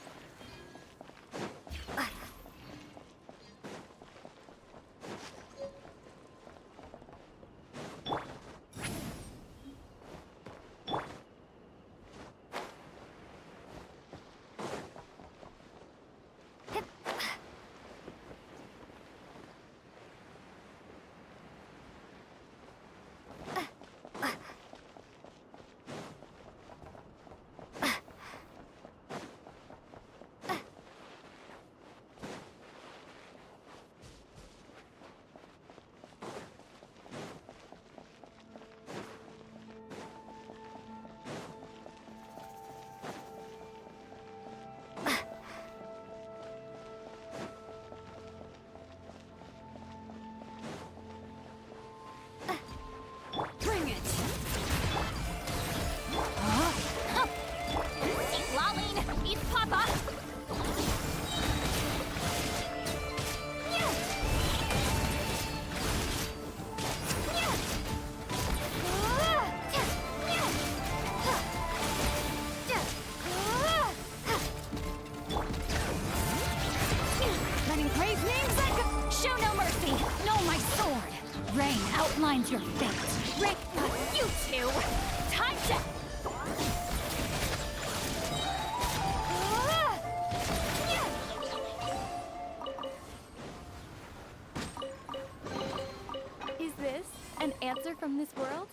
Bring it! Laline, eat Papa! Letting praise names that show no mercy! Know my sword! Rain outlines your fate! Rick, you two! Time to... Is this an answer from this world?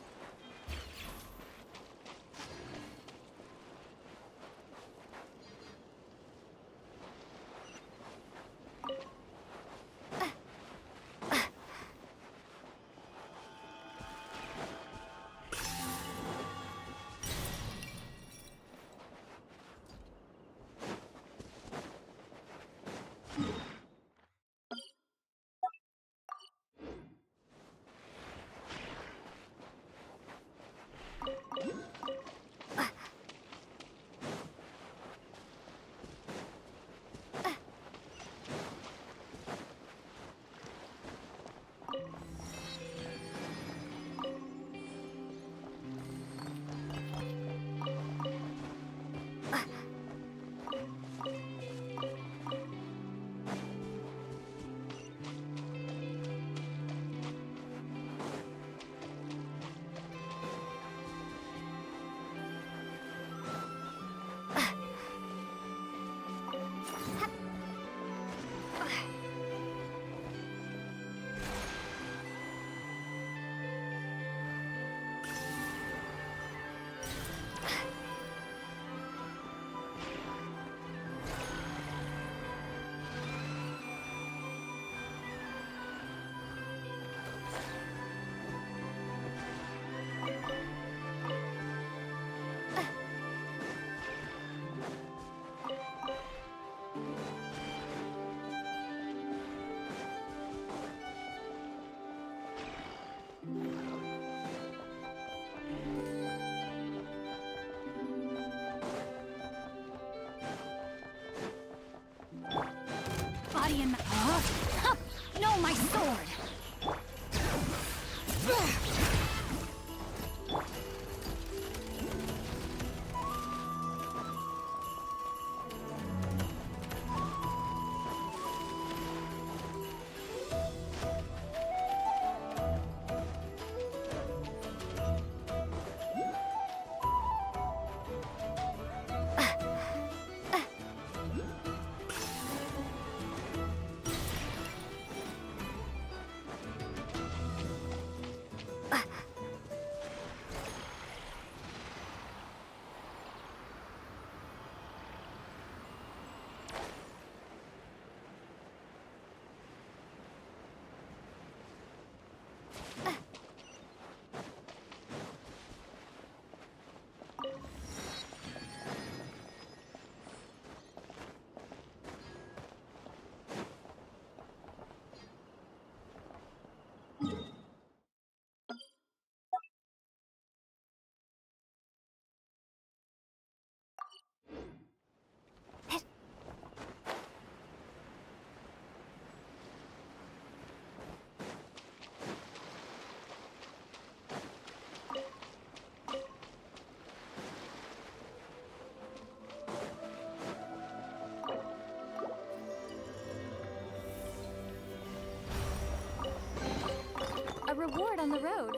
road.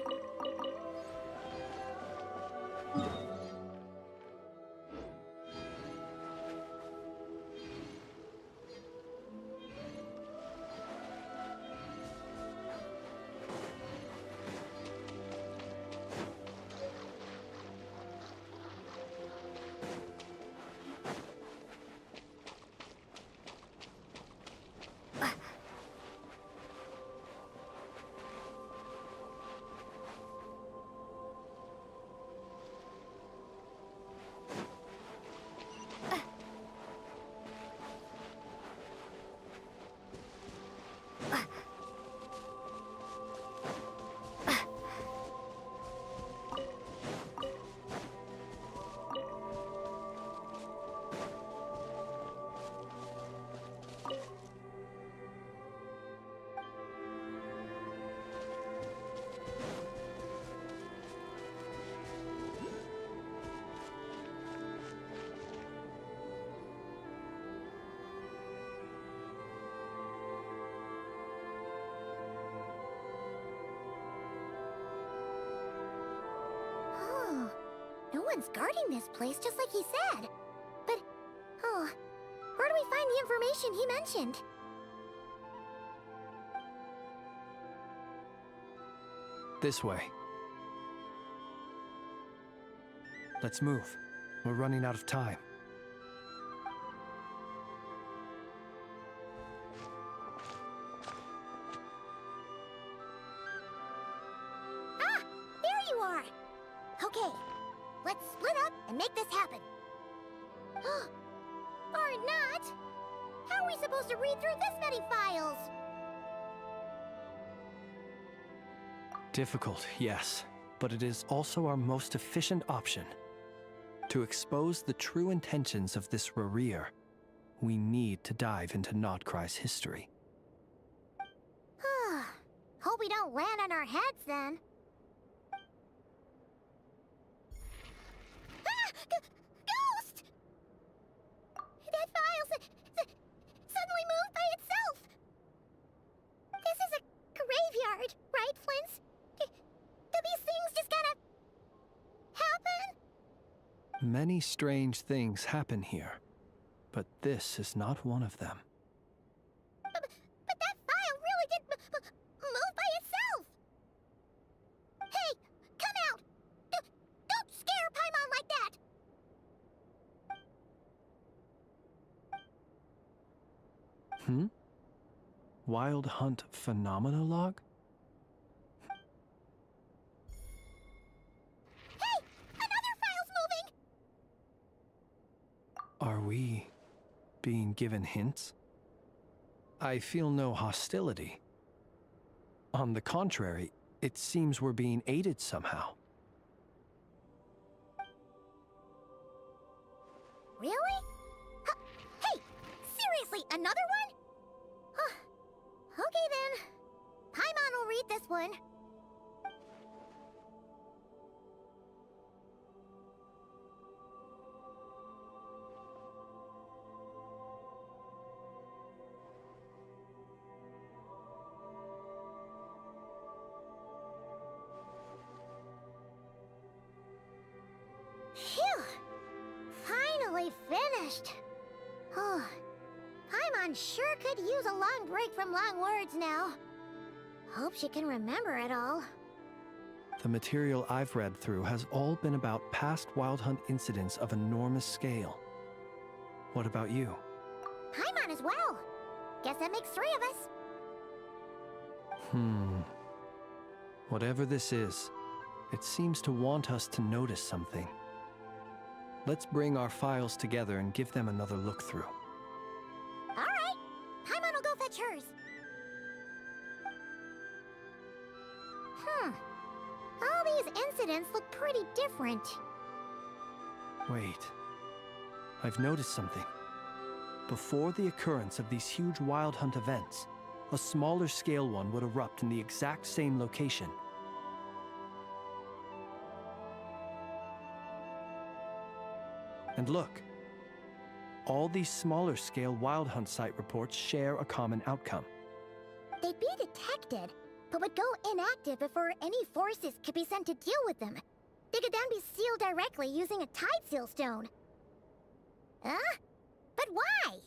No one's guarding this place, just like he said. But, where do we find the information he mentioned? This way. Let's move. We're running out of time. Ah! There you are! Okay, let's split up and make this happen. Or not! How are we supposed to read through this many files? Difficult, yes, but it is also our most efficient option. To expose the true intentions of this Rerir, we need to dive into Notcry's history. Hope we don't land on our heads then. Ghost! That file suddenly moved by itself. This is a graveyard, right, Flins? Do these things just kind of happen? Many strange things happen here, but this is not one of them. But that file really did move by itself. Hey, come out! Don't scare Paimon like that! Wild Hunt Phenomenologue? Hey! Another file's moving! Are we being given hints? I feel no hostility. On the contrary, it seems we're being aided somehow. Really? Hey! Seriously, another one? Okay then. Paimon will read this one. Phew! Finally finished. Oh, Paimon sure could use a long break from long words now. Hope she can remember it all. The material I've read through has all been about past Wild Hunt incidents of enormous scale. What about you? Paimon as well. Guess that makes 3 of us. Whatever this is, it seems to want us to notice something. Let's bring our files together and give them another look through. All right. Paimon will go fetch hers. All these incidents look pretty different. Wait. I've noticed something. Before the occurrence of these huge Wild Hunt events, a smaller scale one would erupt in the exact same location. And look. All these smaller scale Wild Hunt site reports share a common outcome. They'd be detected, but would go inactive before any forces could be sent to deal with them. They could then be sealed directly using a tide seal stone. Huh? But why?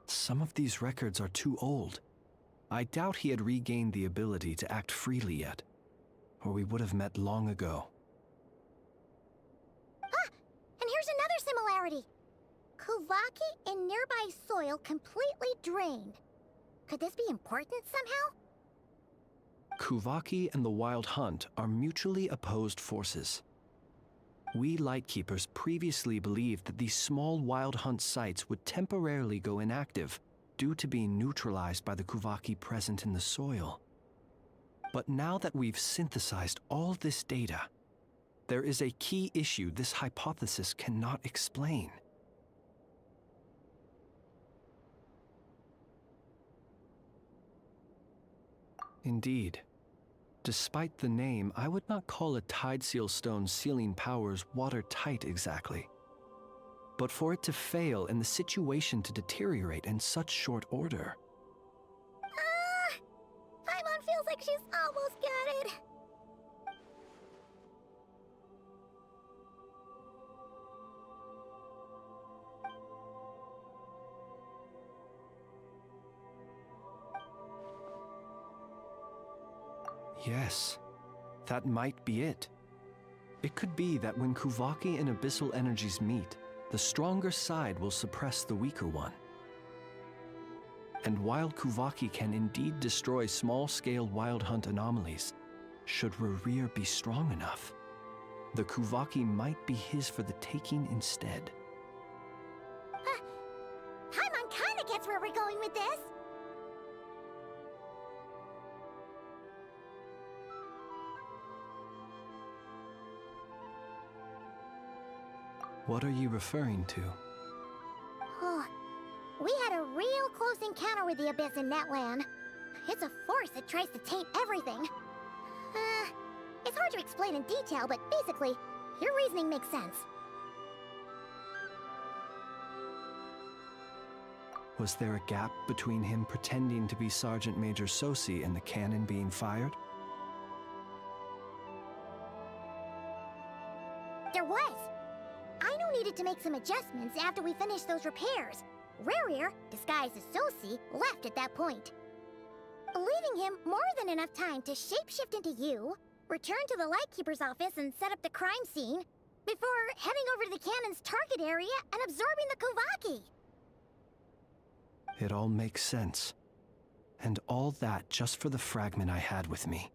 Some of these records are too old. I doubt he had regained the ability to act freely yet, or we would have met long ago. Ah! And here's another similarity. Kuvaki in nearby soil completely drained. Could this be important somehow? Kuvaki and the Wild Hunt are mutually opposed forces. We Lightkeepers previously believed that these small Wild Hunt sites would temporarily go inactive due to being neutralized by the Kuvaki present in the soil. But now that we've synthesized all this data, there is a key issue this hypothesis cannot explain. Indeed. Despite the name, I would not call a tide seal stone's sealing powers watertight exactly. But for it to fail and the situation to deteriorate in such short order. Paimon feels like she's almost got it. Yes, that might be it. It could be that when Kuvaki and Abyssal energies meet, the stronger side will suppress the weaker one. And while Kuvaki can indeed destroy small-scale Wild Hunt anomalies, should Rerir be strong enough, the Kuvaki might be his for the taking instead. Paimon kinda gets where we're going with this. What are you referring to? Oh, we had a real close encounter with the Abyss in Netland. It's a force that tries to taint everything. It's hard to explain in detail, but basically, your reasoning makes sense. Was there a gap between him pretending to be Sergeant Major Sosi and the cannon being fired? There was. Aino needed to make some adjustments after we finished those repairs. Rerir, disguised as Sosi, left at that point, leaving him more than enough time to shapeshift into you, return to the Lightkeeper's office and set up the crime scene, before heading over to the cannon's target area and absorbing the Kuvaki. It all makes sense. And all that just for the fragment I had with me.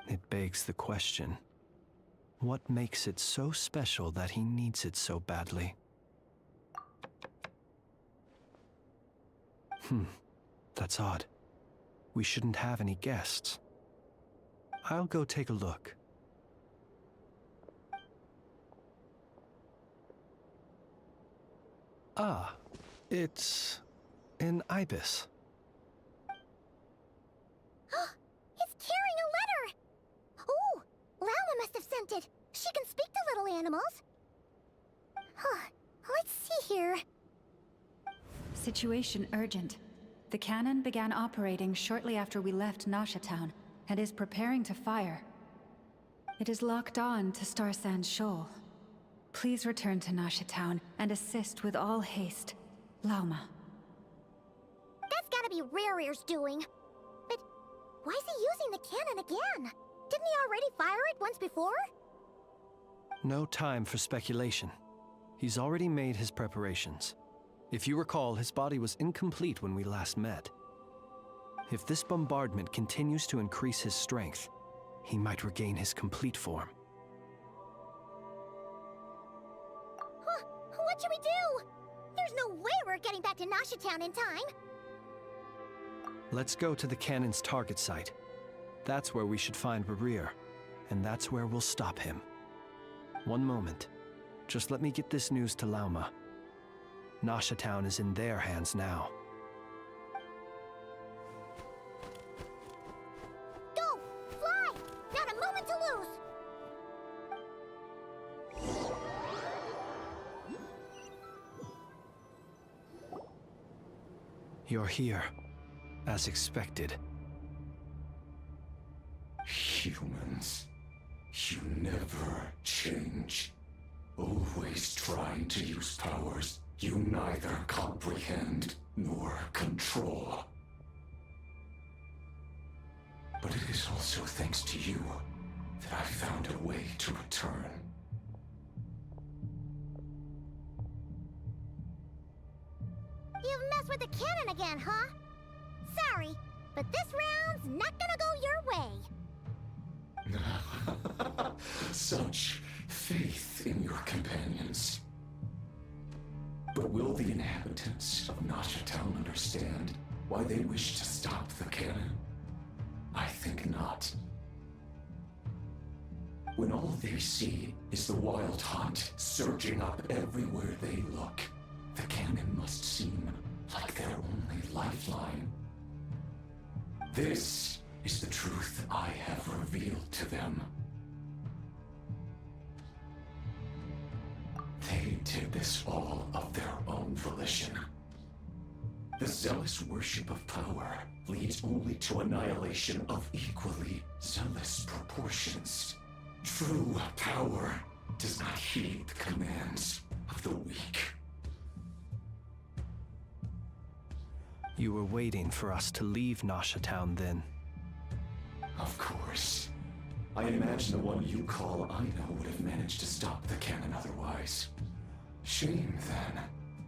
It begs the question. What makes it so special that he needs it so badly? That's odd. We shouldn't have any guests. I'll go take a look. Ah, it's an ibis. It's carrying a letter! Ooh, Lauma must have sent it. She can speak to little animals. Let's see here. Situation urgent. The cannon began operating shortly after we left Nasha Town and is preparing to fire. It is locked on to Star Sand Shoal. Please return to Nasha Town and assist with all haste. Lauma. That's gotta be Rerir's doing. But why is he using the cannon again? Didn't he already fire it once before? No time for speculation. He's already made his preparations. If you recall, his body was incomplete when we last met. If this bombardment continues to increase his strength, he might regain his complete form. What should we do? There's no way we're getting back to Nasha Town in time. Let's go to the cannon's target site. That's where we should find Rerir, and that's where we'll stop him. One moment. Just let me get this news to Lauma. Nasha Town is in their hands now. Go! Fly! Not a moment to lose! You're here, as expected. Humans, you never change. Always trying to use powers you neither comprehend nor control. But it is also thanks to you that I found a way to return. You've messed with the cannon again, huh? Sorry, but this round's not gonna go your way. Such faith in your companions. But will the inhabitants of Nasha Town understand why they wish to stop the cannon? I think not. When all they see is the wild hunt surging up everywhere they look, the cannon must seem like their only lifeline. This is the truth I have revealed to them. They did this all of their own volition. The zealous worship of power leads only to annihilation of equally zealous proportions. True power does not heed the commands of the weak. You were waiting for us to leave Nasha Town then. Of course. I imagine the one you call Aina would have managed to stop the cannon otherwise. Shame, then,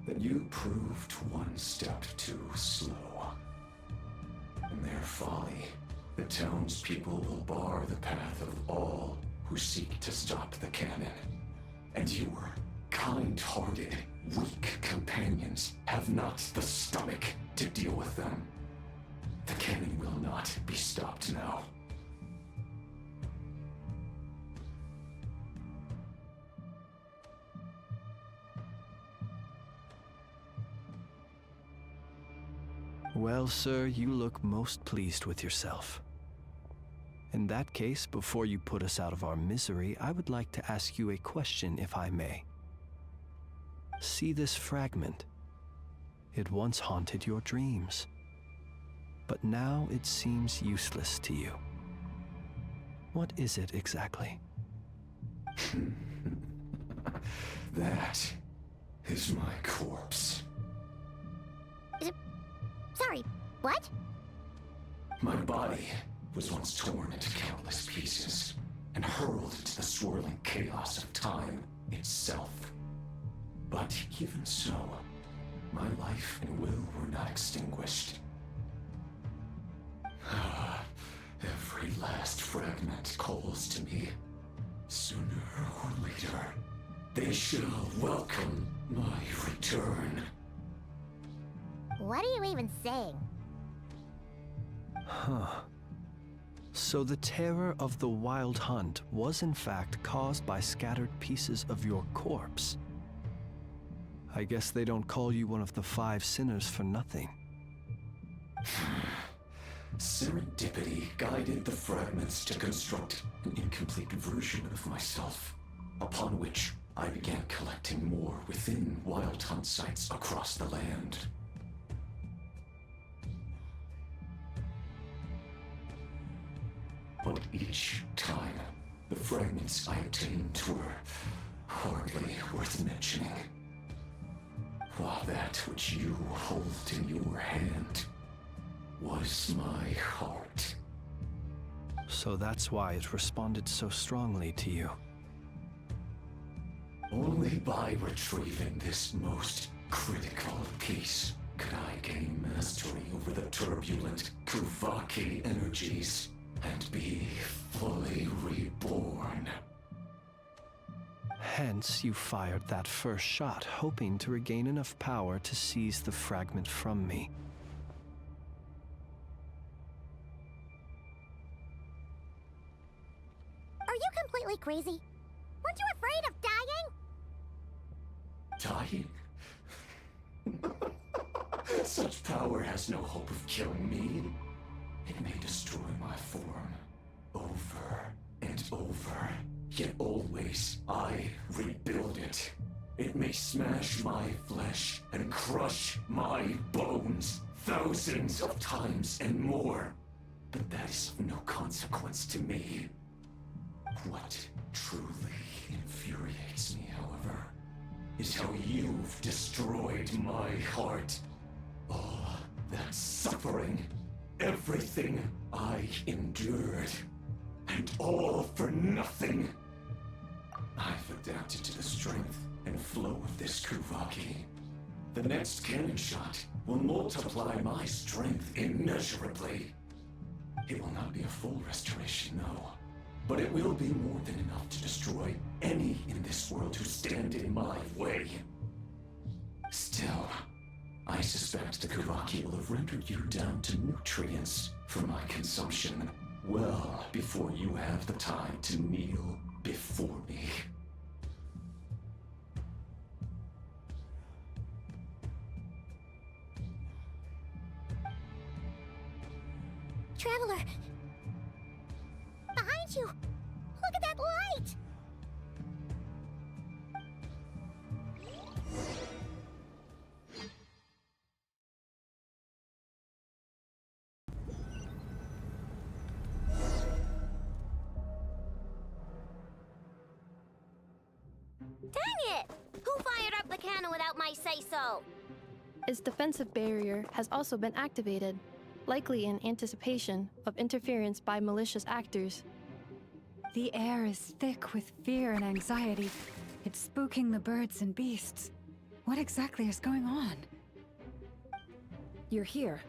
that you proved one step too slow. In their folly, the townspeople will bar the path of all who seek to stop the cannon. And your kind-hearted, weak companions have not the stomach to deal with them. The cannon will not be stopped now. Well, sir, you look most pleased with yourself. In that case, before you put us out of our misery, I would like to ask you a question, if I may. See this fragment? It once haunted your dreams, but now it seems useless to you. What is it exactly? That is my corpse. Sorry, what? My body was once torn into countless pieces and hurled into the swirling chaos of time itself. But even so, my life and will were not extinguished. Every last fragment calls to me. Sooner or later, they shall welcome my return. What are you even saying? Huh. So the terror of the wild hunt was in fact caused by scattered pieces of your corpse. I guess they don't call you one of the 5 sinners for nothing. Serendipity guided the fragments to construct an incomplete version of myself, upon which I began collecting more within wild hunt sites across the land. But each time, the fragments I obtained were hardly worth mentioning. While that which you hold in your hand was my heart. So that's why it responded so strongly to you. Only by retrieving this most critical piece could I gain mastery over the turbulent Kuvaki energies and be fully reborn. Hence, you fired that first shot, hoping to regain enough power to seize the fragment from me. Are you completely crazy? Weren't you afraid of dying? Dying? Such power has no hope of killing me. It may destroy my form over and over, yet always I rebuild it. It may smash my flesh and crush my bones, thousands of times and more. But that is of no consequence to me. What truly infuriates me, however, is how you've destroyed my heart. All that suffering, everything I endured, and all for nothing. I've adapted to the strength and flow of this Kuvaki. The next cannon shot will multiply my strength immeasurably. It will not be a full restoration, no. But it will be more than enough to destroy any in this world who stand in my way. Still, I suspect the Kuvaki will have rendered you down to nutrients for my consumption well before you have the time to kneel before me. Traveler! Behind you! Look at that light! Dang it! Who fired up the cannon without my say-so? Its defensive barrier has also been activated, likely in anticipation of interference by malicious actors. The air is thick with fear and anxiety. It's spooking the birds and beasts. What exactly is going on? You're here.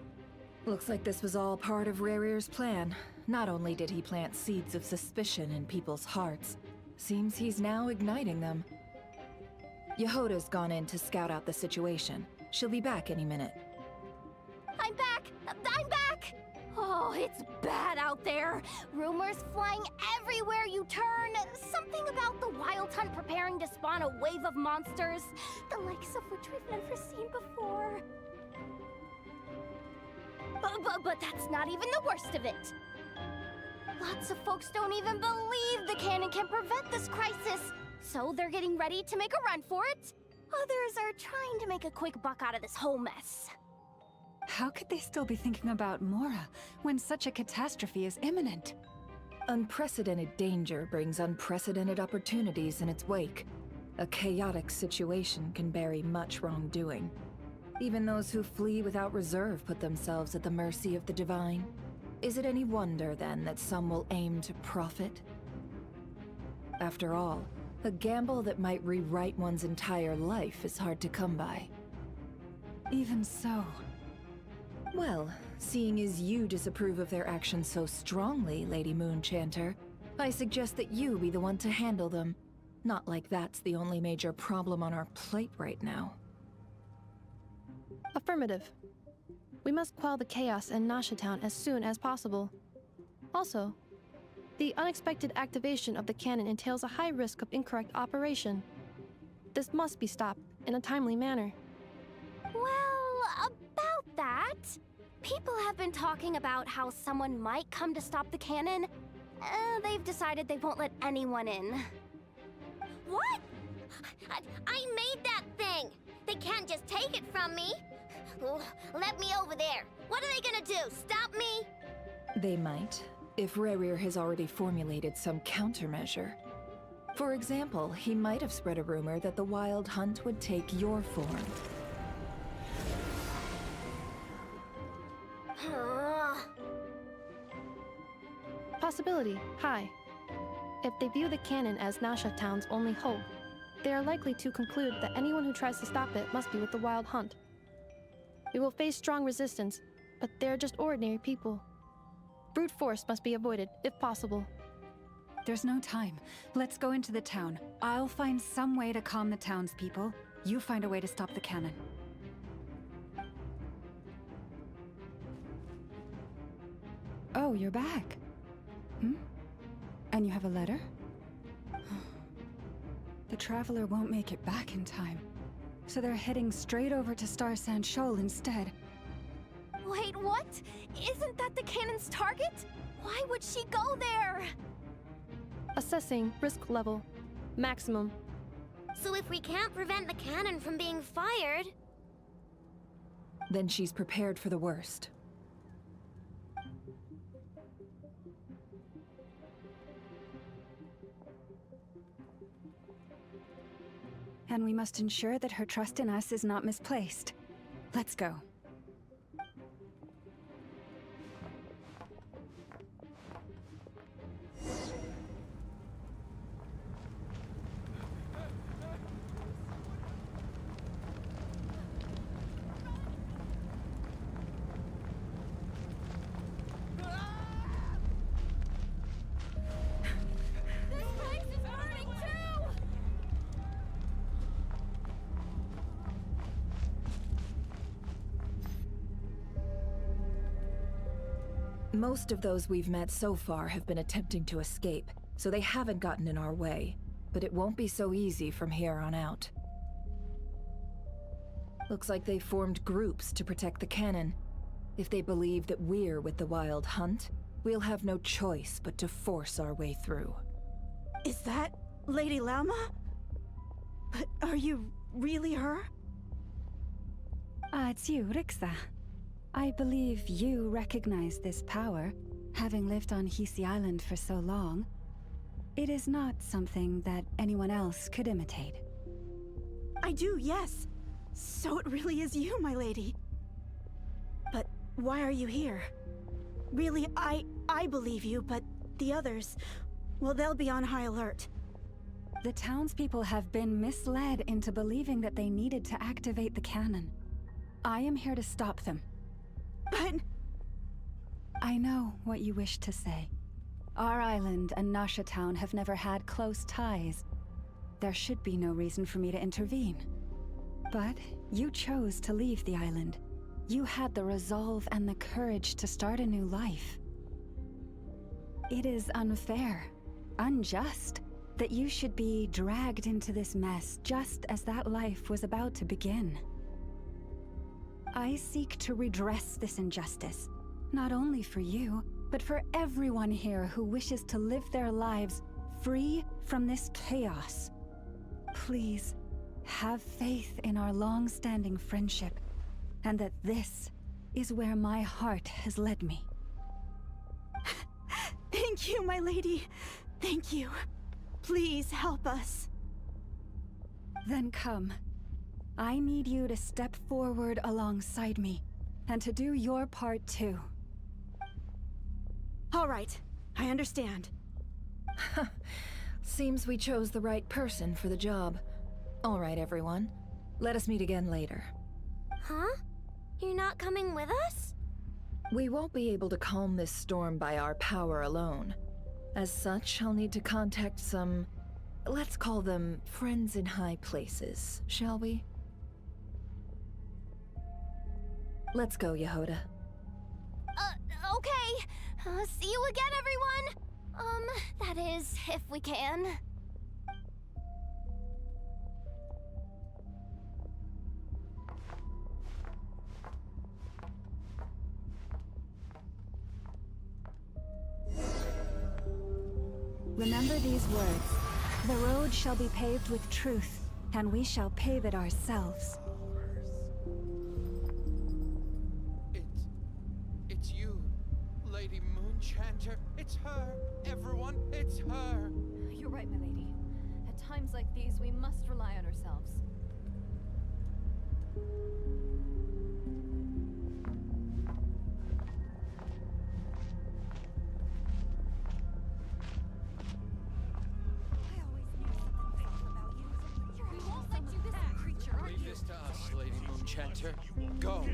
Looks like this was all part of Rerir's plan. Not only did he plant seeds of suspicion in people's hearts, seems he's now igniting them. Yehoda's gone in to scout out the situation. She'll be back any minute. I'm back! I'm back! Oh, it's bad out there. Rumors flying everywhere you turn. Something about the Wild Hunt preparing to spawn a wave of monsters, the likes of which we've never seen before. But that's not even the worst of it. Lots of folks don't even believe the cannon can prevent this crisis, so they're getting ready to make a run for it. Others are trying to make a quick buck out of this whole mess. How could they still be thinking about Mora when such a catastrophe is imminent? Unprecedented danger brings unprecedented opportunities in its wake. A chaotic situation can bury much wrongdoing. Even those who flee without reserve put themselves at the mercy of the divine. Is it any wonder, then, that some will aim to profit? After all, a gamble that might rewrite one's entire life is hard to come by. Even so. Well, seeing as you disapprove of their actions so strongly, Lady Moonchanter, I suggest that you be the one to handle them. Not like that's the only major problem on our plate right now. Affirmative. We must quell the chaos in Nasha Town as soon as possible. Also, the unexpected activation of the cannon entails a high risk of incorrect operation. This must be stopped in a timely manner. Well, about that, people have been talking about how someone might come to stop the cannon. They've decided they won't let anyone in. What? I made that thing! They can't just take it from me! Let me over there! What are they gonna do? Stop me? They might, if Rerir has already formulated some countermeasure. For example, he might have spread a rumor that the Wild Hunt would take your form. Possibility high. If they view the cannon as Nasha Town's only hope, they are likely to conclude that anyone who tries to stop it must be with the Wild Hunt. We will face strong resistance, but they're just ordinary people. Brute force must be avoided, if possible. There's no time. Let's go into the town. I'll find some way to calm the townspeople. You find a way to stop the cannon. Oh, you're back. And you have a letter? The Traveler won't make it back in time. So they're heading straight over to Star Sand Shoal instead. Wait, what? Isn't that the cannon's target? Why would she go there? Assessing risk level. Maximum. So if we can't prevent the cannon from being fired... Then she's prepared for the worst. And we must ensure that her trust in us is not misplaced. Let's go. Most of those we've met so far have been attempting to escape, so they haven't gotten in our way. But it won't be so easy from here on out. Looks like they formed groups to protect the cannon. If they believe that we're with the Wild Hunt, we'll have no choice but to force our way through. Is that Lady Lauma? But are you really her? It's you, Rixa. I believe you recognize this power, having lived on Hisi Island for so long. It is not something that anyone else could imitate. I do, yes. So it really is you, my lady. But why are you here? Really, I believe you, but the others, well, they'll be on high alert. The townspeople have been misled into believing that they needed to activate the cannon. I am here to stop them. But... I know what you wish to say. Our island and Nasha Town have never had close ties. There should be no reason for me to intervene. But you chose to leave the island. You had the resolve and the courage to start a new life. It is unfair, unjust, that you should be dragged into this mess just as that life was about to begin. I seek to redress this injustice, not only for you, but for everyone here who wishes to live their lives free from this chaos. Please, have faith in our long-standing friendship, and that this is where my heart has led me. Thank you, my lady. Thank you. Please help us. Then come. I need you to step forward alongside me, and to do your part too. All right, I understand. Seems we chose the right person for the job. All right, everyone. Let us meet again later. Huh? You're not coming with us? We won't be able to calm this storm by our power alone. As such, I'll need to contact some... let's call them friends in high places, shall we? Let's go, Yehoda. Okay. See you again, everyone! That is, if we can. Remember these words. The road shall be paved with truth, and we shall pave it ourselves. It's you, Lady Moonchanter. It's her. Everyone, it's her. You're right, my lady. At times like these, we must rely on ourselves. Leave this to us, Lady Moonchanter. Go.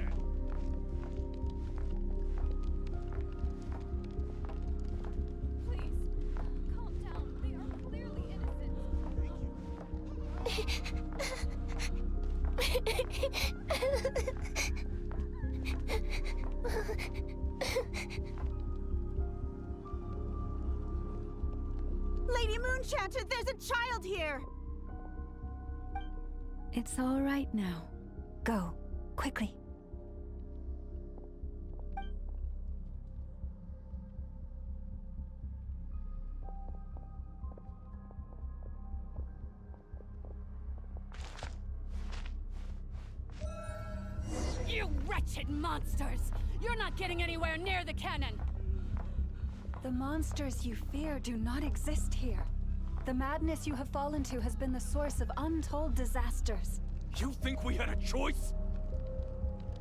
Lady Moonchanter, there's a child here! It's all right now. Go, quickly. You wretch! wretched monsters! You're not getting anywhere near the cannon! The monsters you fear do not exist here. The madness you have fallen to has been the source of untold disasters. You think we had a choice?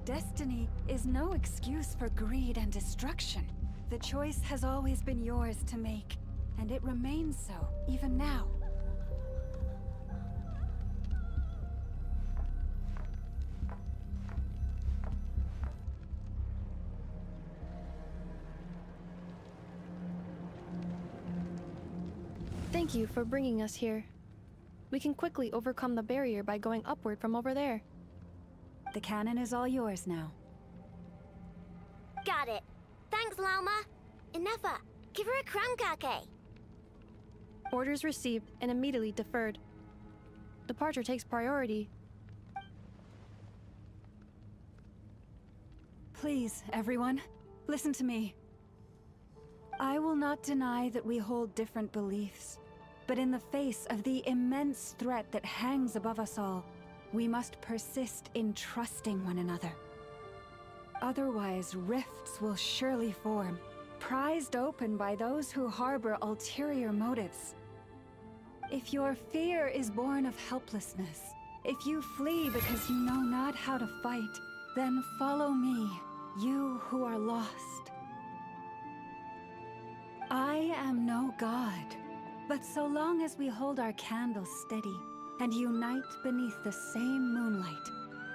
Destiny is no excuse for greed and destruction. The choice has always been yours to make, and it remains so, even now. Thank you for bringing us here. We can quickly overcome the barrier by going upward from over there. The cannon is all yours now. Got it. Thanks, Lauma. Inefa, give her a crunkake. Orders received and immediately deferred. Departure takes priority. Please, everyone, listen to me. I will not deny that we hold different beliefs, but in the face of the immense threat that hangs above us all, we must persist in trusting one another. Otherwise, rifts will surely form, prized open by those who harbor ulterior motives. If your fear is born of helplessness, if you flee because you know not how to fight, then follow me, you who are lost. I am no god, but so long as we hold our candles steady and unite beneath the same moonlight,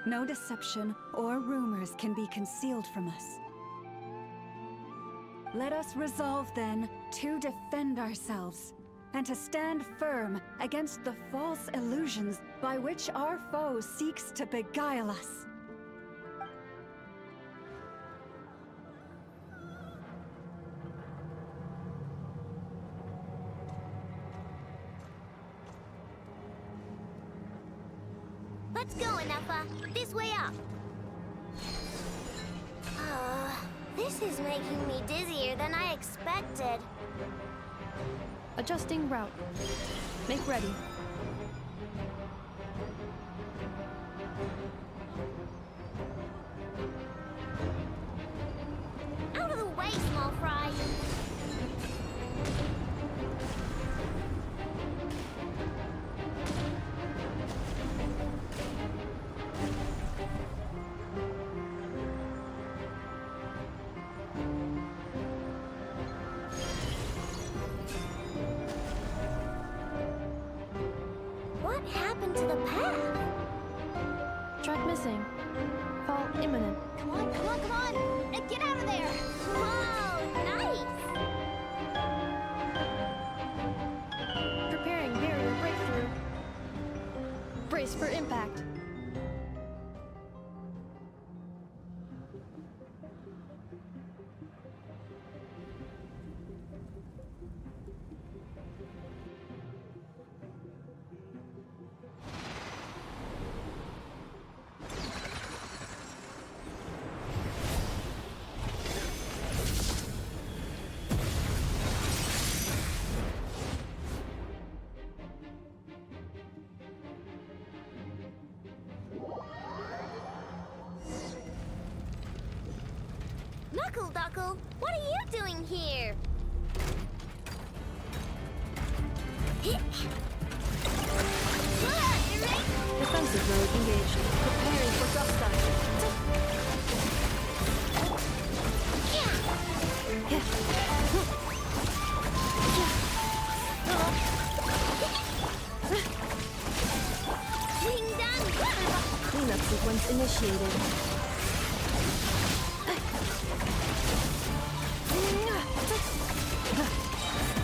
no deception or rumors can be concealed from us. Let us resolve then to defend ourselves and to stand firm against the false illusions by which our foe seeks to beguile us. Let's go, Inefa. This way up. This is making me dizzier than I expected. Adjusting route. Make ready. Out of the way, small fry. What happened to the path? Track missing. Fall imminent. Come on, come on, come on! Get out of there! Whoa, nice! Preparing barrier breakthrough. Brace for impact. Knuckle Duckle, what are you doing here? Defensive mode engaged. Preparing for gust Wing done! Cleanup sequence initiated.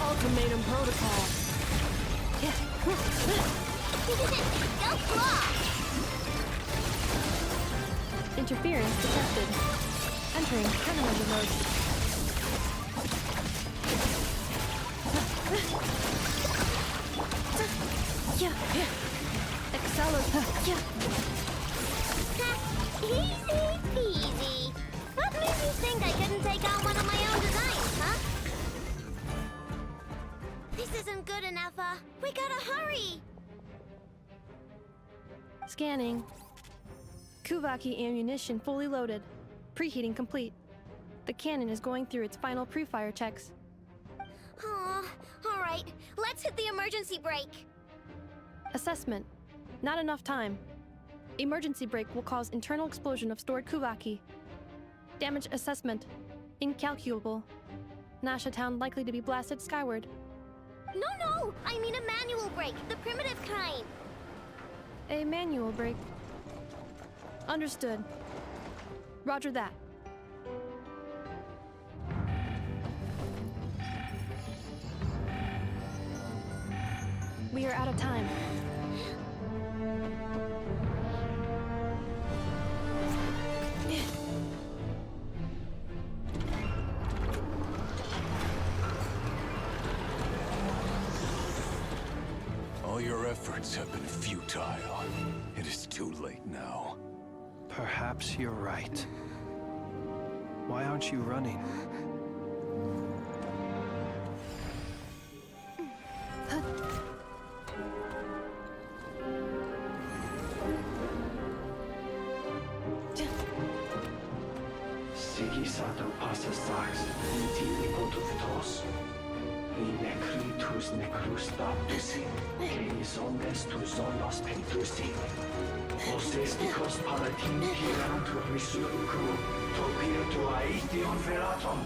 Ultimatum protocol. Go claw! Interference detected. Entering countermeasure mode. Accelerate. Easy peasy. What made you think I couldn't take on one of my own designs, huh? This isn't good enough, we gotta hurry! Scanning. Kuvaki ammunition fully loaded. Preheating complete. The cannon is going through its final pre-fire checks. Aw, all right. Let's hit the emergency brake. Assessment. Not enough time. Emergency brake will cause internal explosion of stored Kuvaki. Damage assessment. Incalculable. Nasha Town likely to be blasted skyward. No, I mean a manual brake, the primitive kind. A manual brake. Understood. Roger that. We are out of time. All your efforts have been futile. It is too late now. Perhaps you're right. Why aren't you running? Sigisato passa sax, intimi potuvitos. Necritus necrus baptusi, que ondes tu zonos pentusi. Osesticos palatin pirantur misulucru, topir aetion veratum.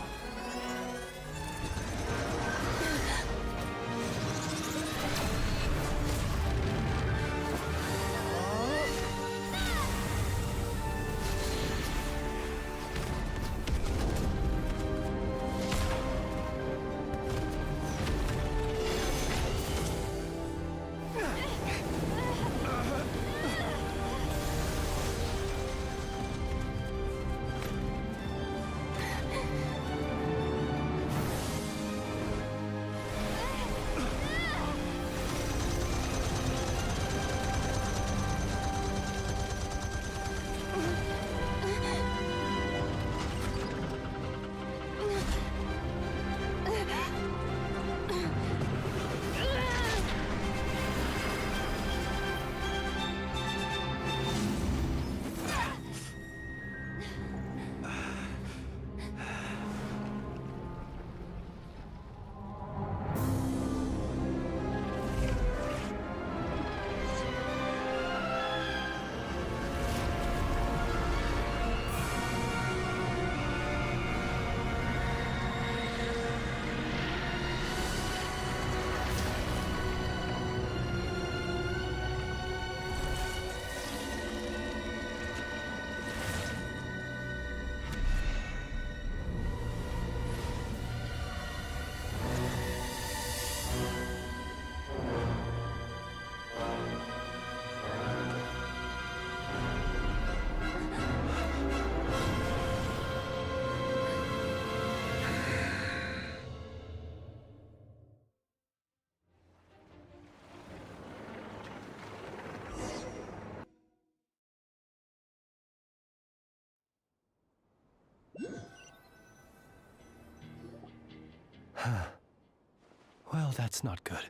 Well, that's not good.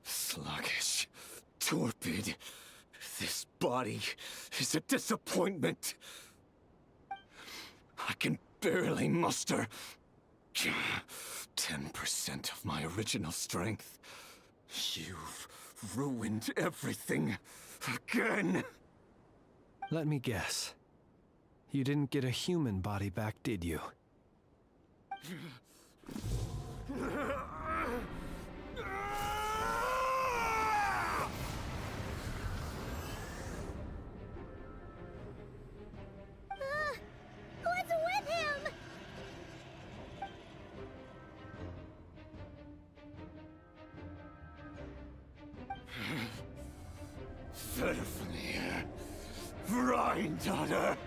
Sluggish, torpid. This body is a disappointment. I can barely muster 10% of my original strength. You've ruined everything again. Let me guess. You didn't get a human body back, did you? What's with him? Verfnir, Rheindaughter,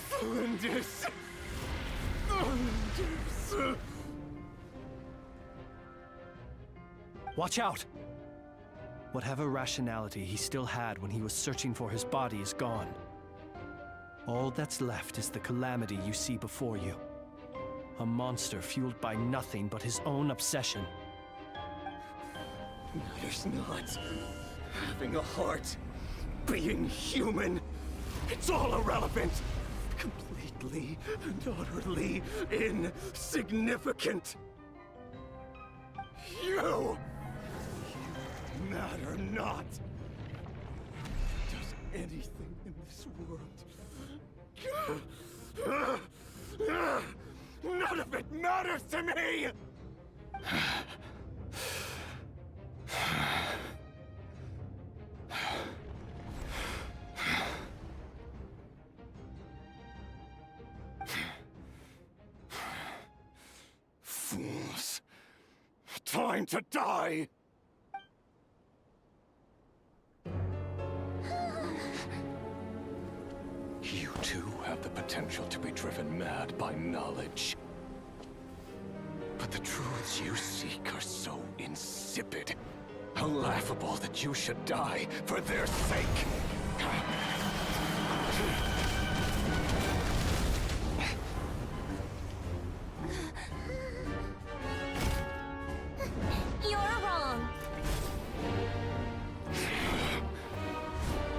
Flins. Watch out! Whatever rationality he still had when he was searching for his body is gone. All that's left is the calamity you see before you. A monster fueled by nothing but his own obsession. Matters not. Having a heart, being human. It's all irrelevant. Completely and utterly insignificant. You matter not. Does anything in this world... None of it matters to me! Fools. Time to die! You too have the potential to be driven mad by knowledge. But the truths you seek are so insipid, laughable that you should die for their sake. You're wrong.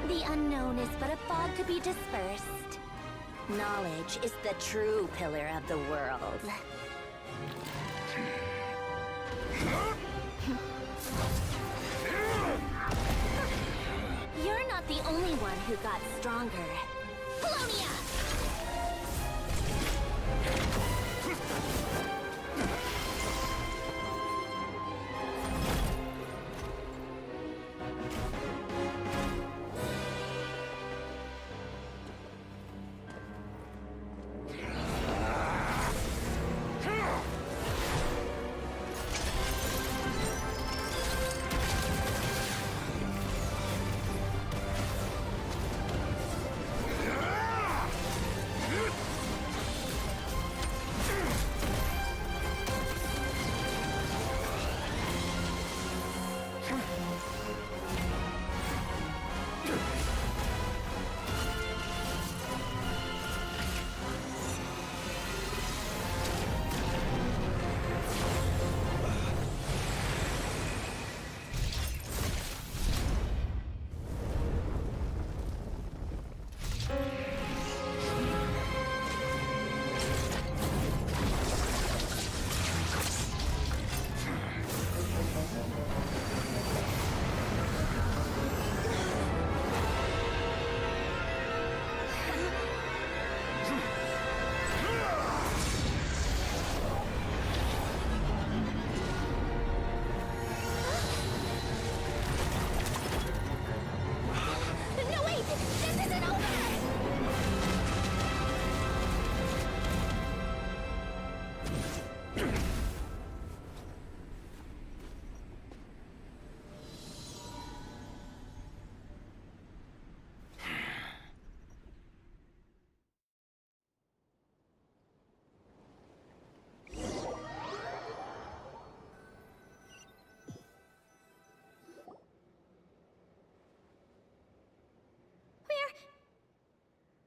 The unknown is but a fog to be dispersed. Knowledge is the true pillar of the world. You're not the only one who got stronger. Polonia!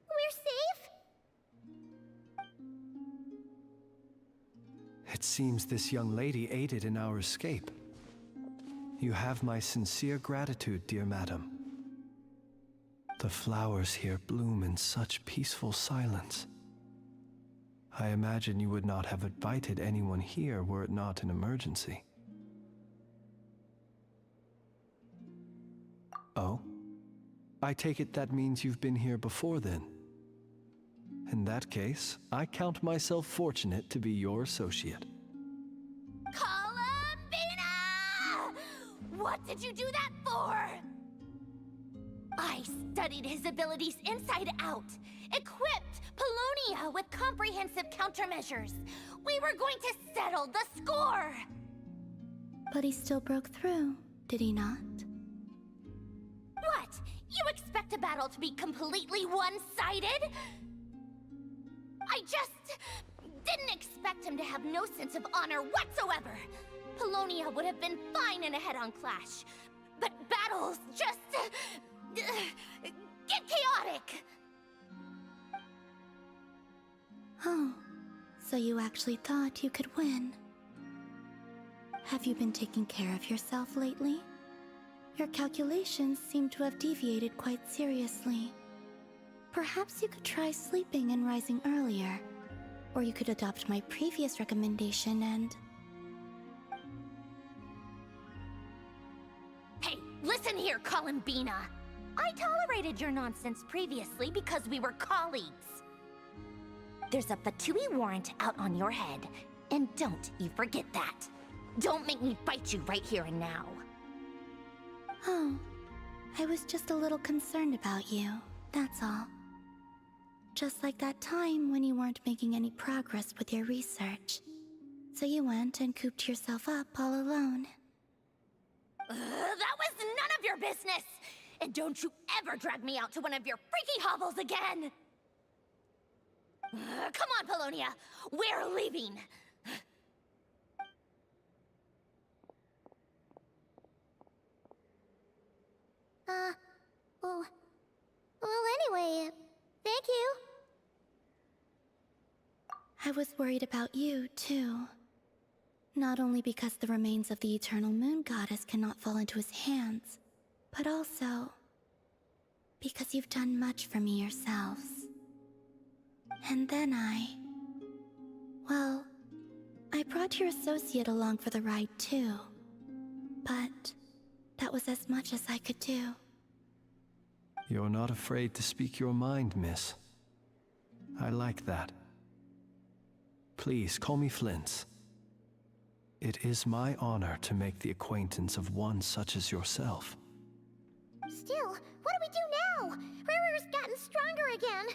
We're safe? It seems this young lady aided in our escape. You have my sincere gratitude, dear madam. The flowers here bloom in such peaceful silence. I imagine you would not have invited anyone here were it not an emergency. Oh? I take it that means you've been here before then. In that case, I count myself fortunate to be your associate. Columbina! What did you do that for? I studied his abilities inside out, equipped Polonia with comprehensive countermeasures. We were going to settle the score! But he still broke through, did he not? What? You expect a battle to be completely one-sided? I just didn't expect him to have no sense of honor whatsoever. Polonia would have been fine in a head-on clash, but battles just get chaotic. Oh, so you actually thought you could win. Have you been taking care of yourself lately? Your calculations seem to have deviated quite seriously. Perhaps you could try sleeping and rising earlier. Or you could adopt my previous recommendation and... Hey, listen here, Columbina! I tolerated your nonsense previously because we were colleagues. There's a Fatui warrant out on your head, and don't you forget that. Don't make me fight you right here and now. Oh, I was just a little concerned about you, that's all. Just like that time when you weren't making any progress with your research. So you went and cooped yourself up all alone. That was none of your business! And don't you ever drag me out to one of your freaky hovels again! Come on, Polonia! We're leaving! Well, anyway, thank you. I was worried about you, too. Not only because the remains of the Eternal Moon Goddess cannot fall into his hands, but also because you've done much for me yourselves. And then well, I brought your associate along for the ride, too. But that was as much as I could do. You're not afraid to speak your mind, miss. I like that. Please, call me Flins. It is my honor to make the acquaintance of one such as yourself. Still, what do we do now? Rerir's gotten stronger again.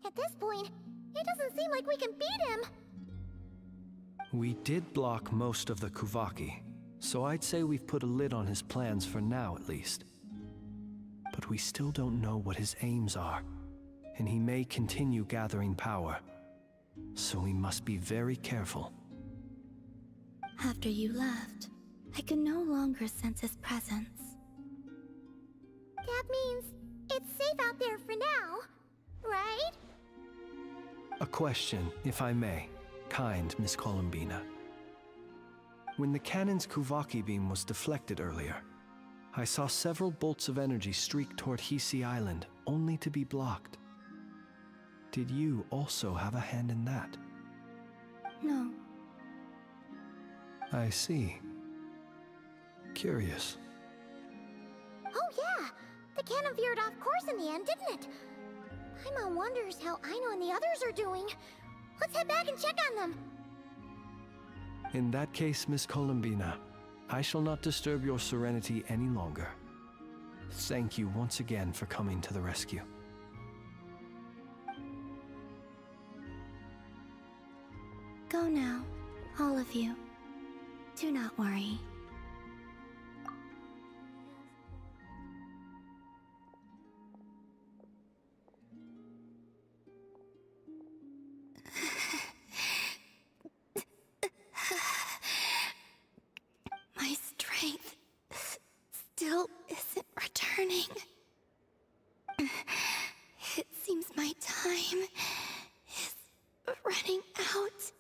At this point, it doesn't seem like we can beat him. We did block most of the Kuvaki, so I'd say we've put a lid on his plans for now at least. But we still don't know what his aims are, and he may continue gathering power. So we must be very careful. After you left, I could no longer sense his presence. That means it's safe out there for now, right? A question, if I may, kind Miss Columbina. When the cannon's Kuvaki beam was deflected earlier, I saw several bolts of energy streak toward Hisi Island, only to be blocked. Did you also have a hand in that? No. I see. Curious. Oh yeah! The cannon veered off course in the end, didn't it? Paimon wonders how Aino and the others are doing. Let's head back and check on them. In that case, Miss Columbina, I shall not disturb your serenity any longer. Thank you once again for coming to the rescue. Go now, all of you. Do not worry. My strength still isn't returning. It seems my time is running out.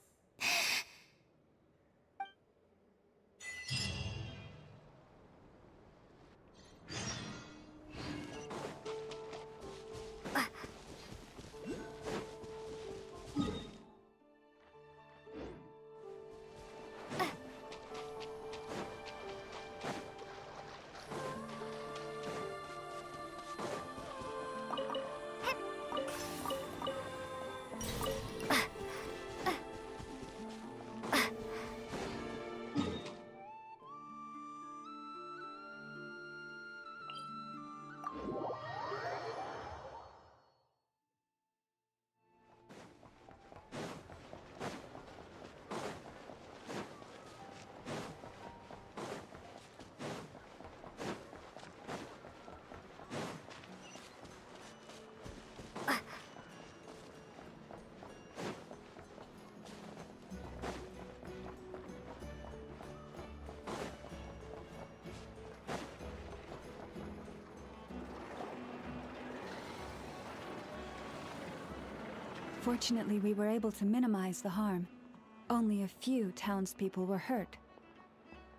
Fortunately, we were able to minimize the harm. Only a few townspeople were hurt.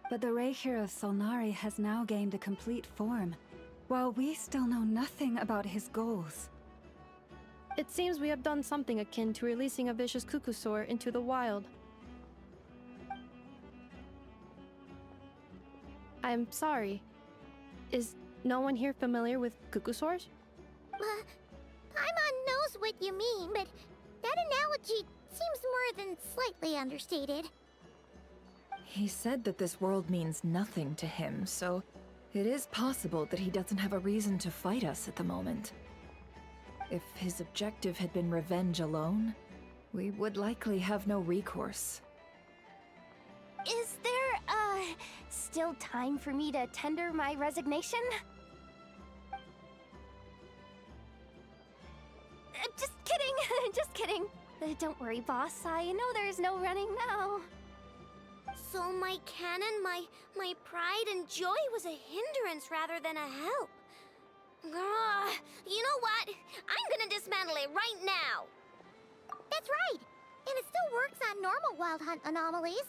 But the Rerir of Solnari has now gained a complete form, while we still know nothing about his goals. It seems we have done something akin to releasing a vicious Kukusaur into the wild. I'm sorry. Is no one here familiar with Kukusaurs? Paimon knows what you mean, but that analogy seems more than slightly understated. He said that this world means nothing to him, so it is possible that he doesn't have a reason to fight us at the moment. If his objective had been revenge alone, we would likely have no recourse. Is there, still time for me to tender my resignation? Just kidding, just kidding. Don't worry, boss. I know there's no running now. So my cannon, my pride and joy was a hindrance rather than a help. Ugh, you know what? I'm gonna dismantle it right now. That's right. And it still works on normal wild hunt anomalies.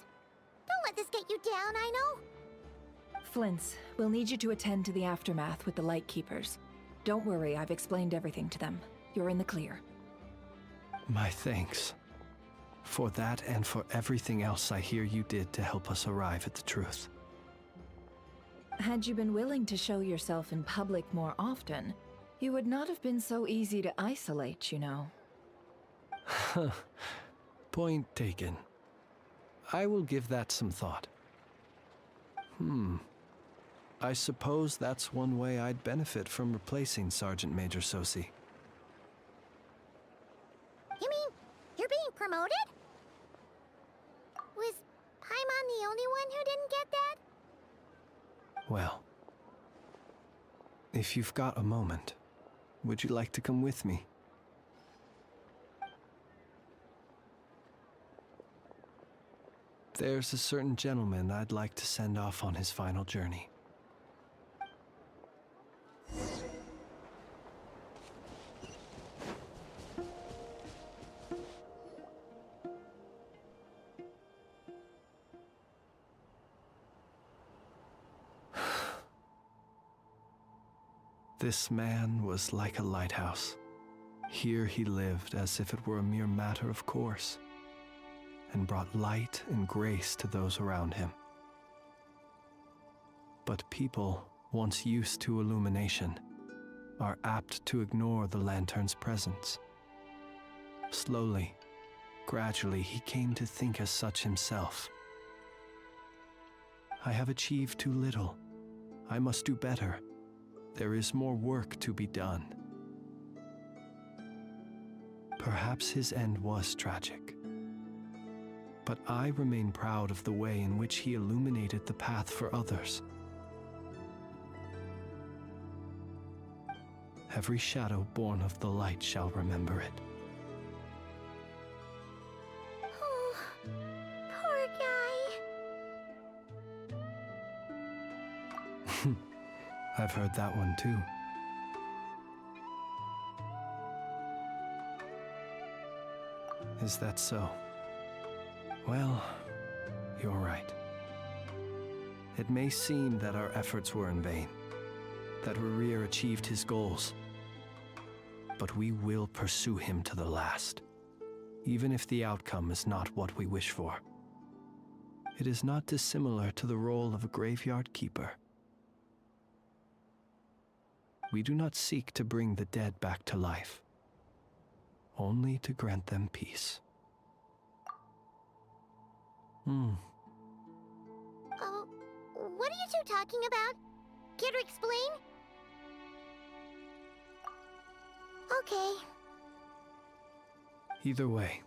Don't let this get you down, I know. Flins, we'll need you to attend to the aftermath with the Lightkeepers. Don't worry, I've explained everything to them. You're in the clear. My thanks. For that and for everything else I hear you did to help us arrive at the truth. Had you been willing to show yourself in public more often, you would not have been so easy to isolate, you know. Point taken. I will give that some thought. I suppose that's one way I'd benefit from replacing Sergeant Major Sosi. You mean you're being promoted? Was Paimon the only one who didn't get that? Well, if you've got a moment, would you like to come with me? There's a certain gentleman I'd like to send off on his final journey. This man was like a lighthouse. Here he lived as if it were a mere matter of course, and brought light and grace to those around him. But people, once used to illumination, are apt to ignore the lantern's presence. Slowly, gradually, he came to think as such himself. I have achieved too little. I must do better. There is more work to be done. Perhaps his end was tragic. But I remain proud of the way in which he illuminated the path for others. Every shadow born of the light shall remember it. Oh, poor guy. I've heard that one too. Is that so? Well, you're right. It may seem that our efforts were in vain, that Rerir achieved his goals. But we will pursue him to the last, even if the outcome is not what we wish for. It is not dissimilar to the role of a graveyard keeper. We do not seek to bring the dead back to life, only to grant them peace. What are you two talking about? Care to explain? Okay. Either way,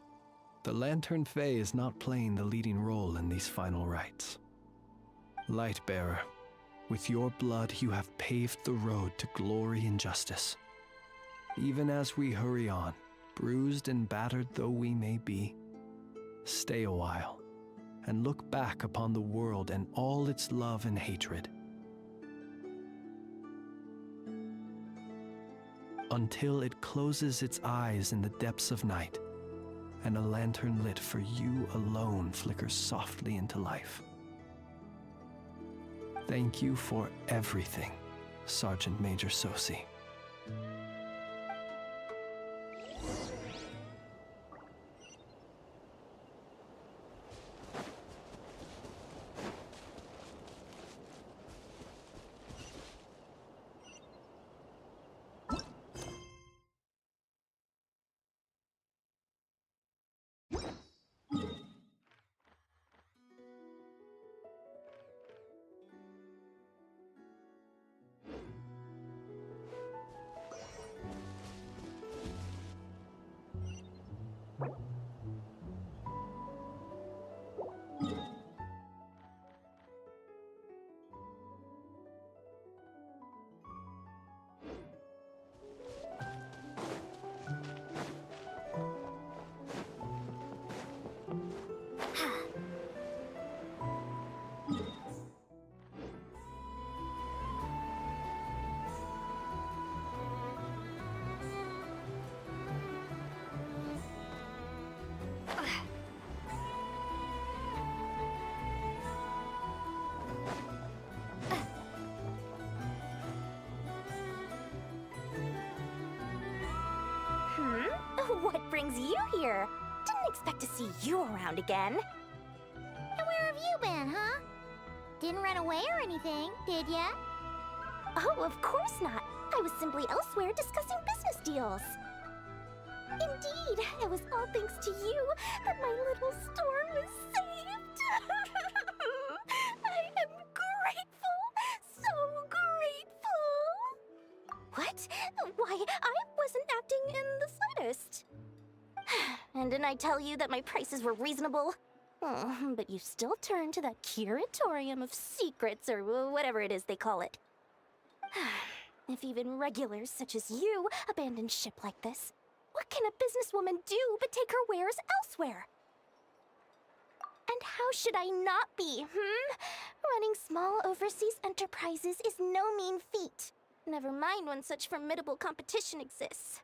the Lantern Fae is not playing the leading role in these final rites. Lightbearer, with your blood you have paved the road to glory and justice. Even as we hurry on, bruised and battered though we may be, stay a while and look back upon the world and all its love and hatred. Until it closes its eyes in the depths of night, and a lantern lit for you alone flickers softly into life. Thank you for everything, Sergeant Major Sosi. What brings you here? Didn't expect to see you around again. And where have you been, huh? Didn't run away or anything, did ya? Oh, of course not. I was simply elsewhere discussing business deals. Indeed, it was all thanks to you that my little store was saved. I am grateful, so grateful. What? Why, I wasn't acting in the slightest. And didn't I tell you that my prices were reasonable? Oh, but you still turn to that curatorium of secrets, or whatever it is they call it. If even regulars such as you abandon ship like this, what can a businesswoman do but take her wares elsewhere? And how should I not be, Running small overseas enterprises is no mean feat. Never mind when such formidable competition exists.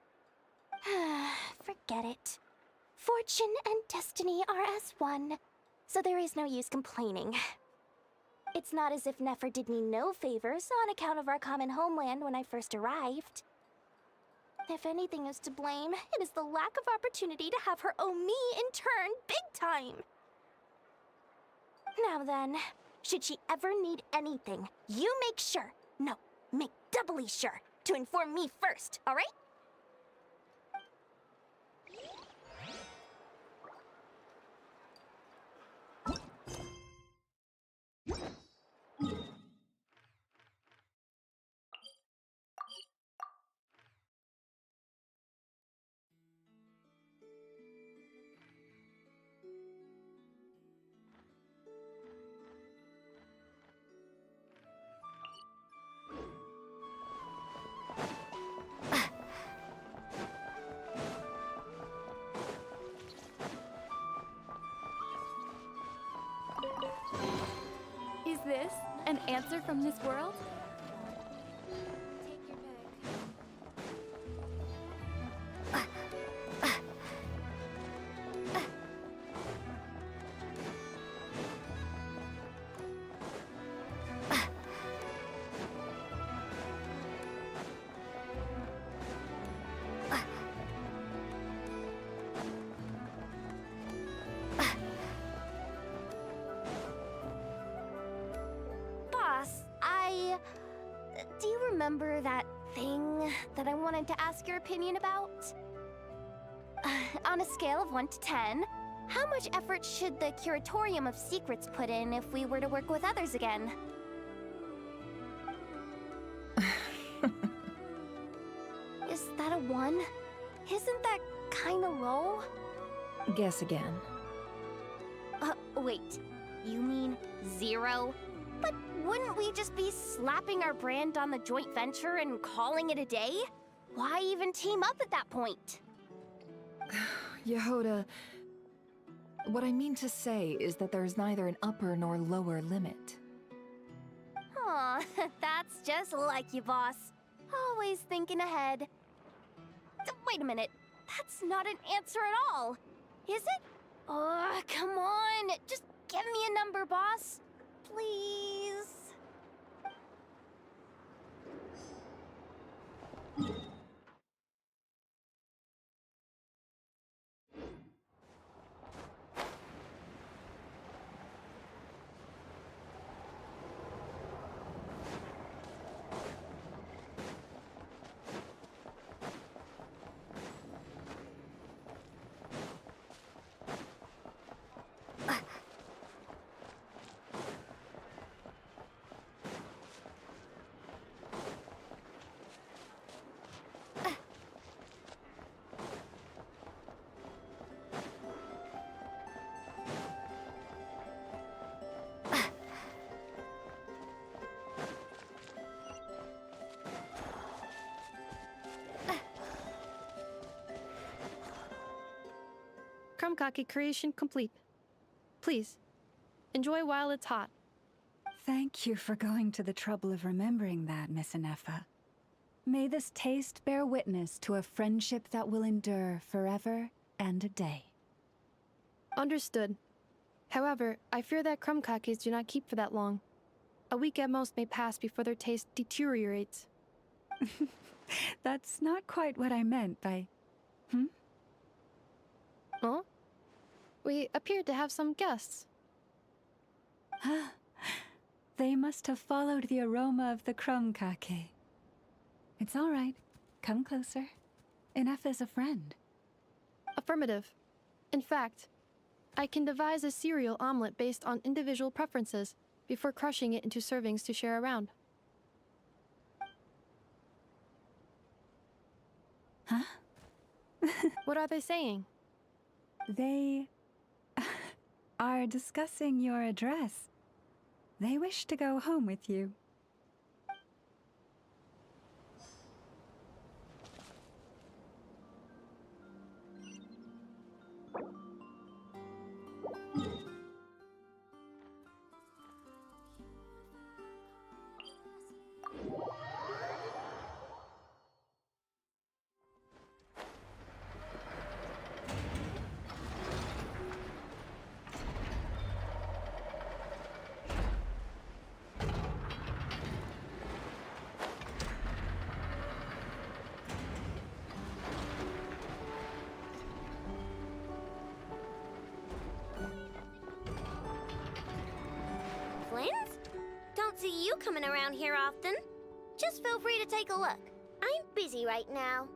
Forget it. Fortune and destiny are as one, so there is no use complaining. It's not as if Nefer did me no favors on account of our common homeland when I first arrived. If anything is to blame, it is the lack of opportunity to have her owe me in turn big time. Now then, should she ever need anything, you make sure, no, make doubly sure, to inform me first, all right? Is this an answer from this world? Do you remember that thing that I wanted to ask your opinion about? On a scale of 1 to 10, how much effort should the Curatorium of Secrets put in if we were to work with others again? Is that a 1? Isn't that kinda low? Guess again. Wait. You mean 0? But wouldn't we just be slapping our brand on the joint venture and calling it a day? Why even team up at that point? Yehoda, what I mean to say is that there's neither an upper nor lower limit. Aw, that's just like you, boss. Always thinking ahead. Wait a minute. That's not an answer at all. Is it? Oh, come on. Just give me a number, boss. Please. Krumkake creation complete. Please, enjoy while it's hot. Thank you for going to the trouble of remembering that, Miss Anefa. May this taste bear witness to a friendship that will endure forever and a day. Understood. However, I fear that Krumkakes do not keep for that long. A week at most may pass before their taste deteriorates. That's not quite what I meant by... Huh? We appeared to have some guests. They must have followed the aroma of the Krumkake. It's all right. Come closer. Enough is a friend. Affirmative. In fact, I can devise a cereal omelet based on individual preferences before crushing it into servings to share around. Huh? What are they saying? They are discussing your address. They wish to go home with you. Flins? Don't see you coming around here often. Just feel free to take a look. I'm busy right now.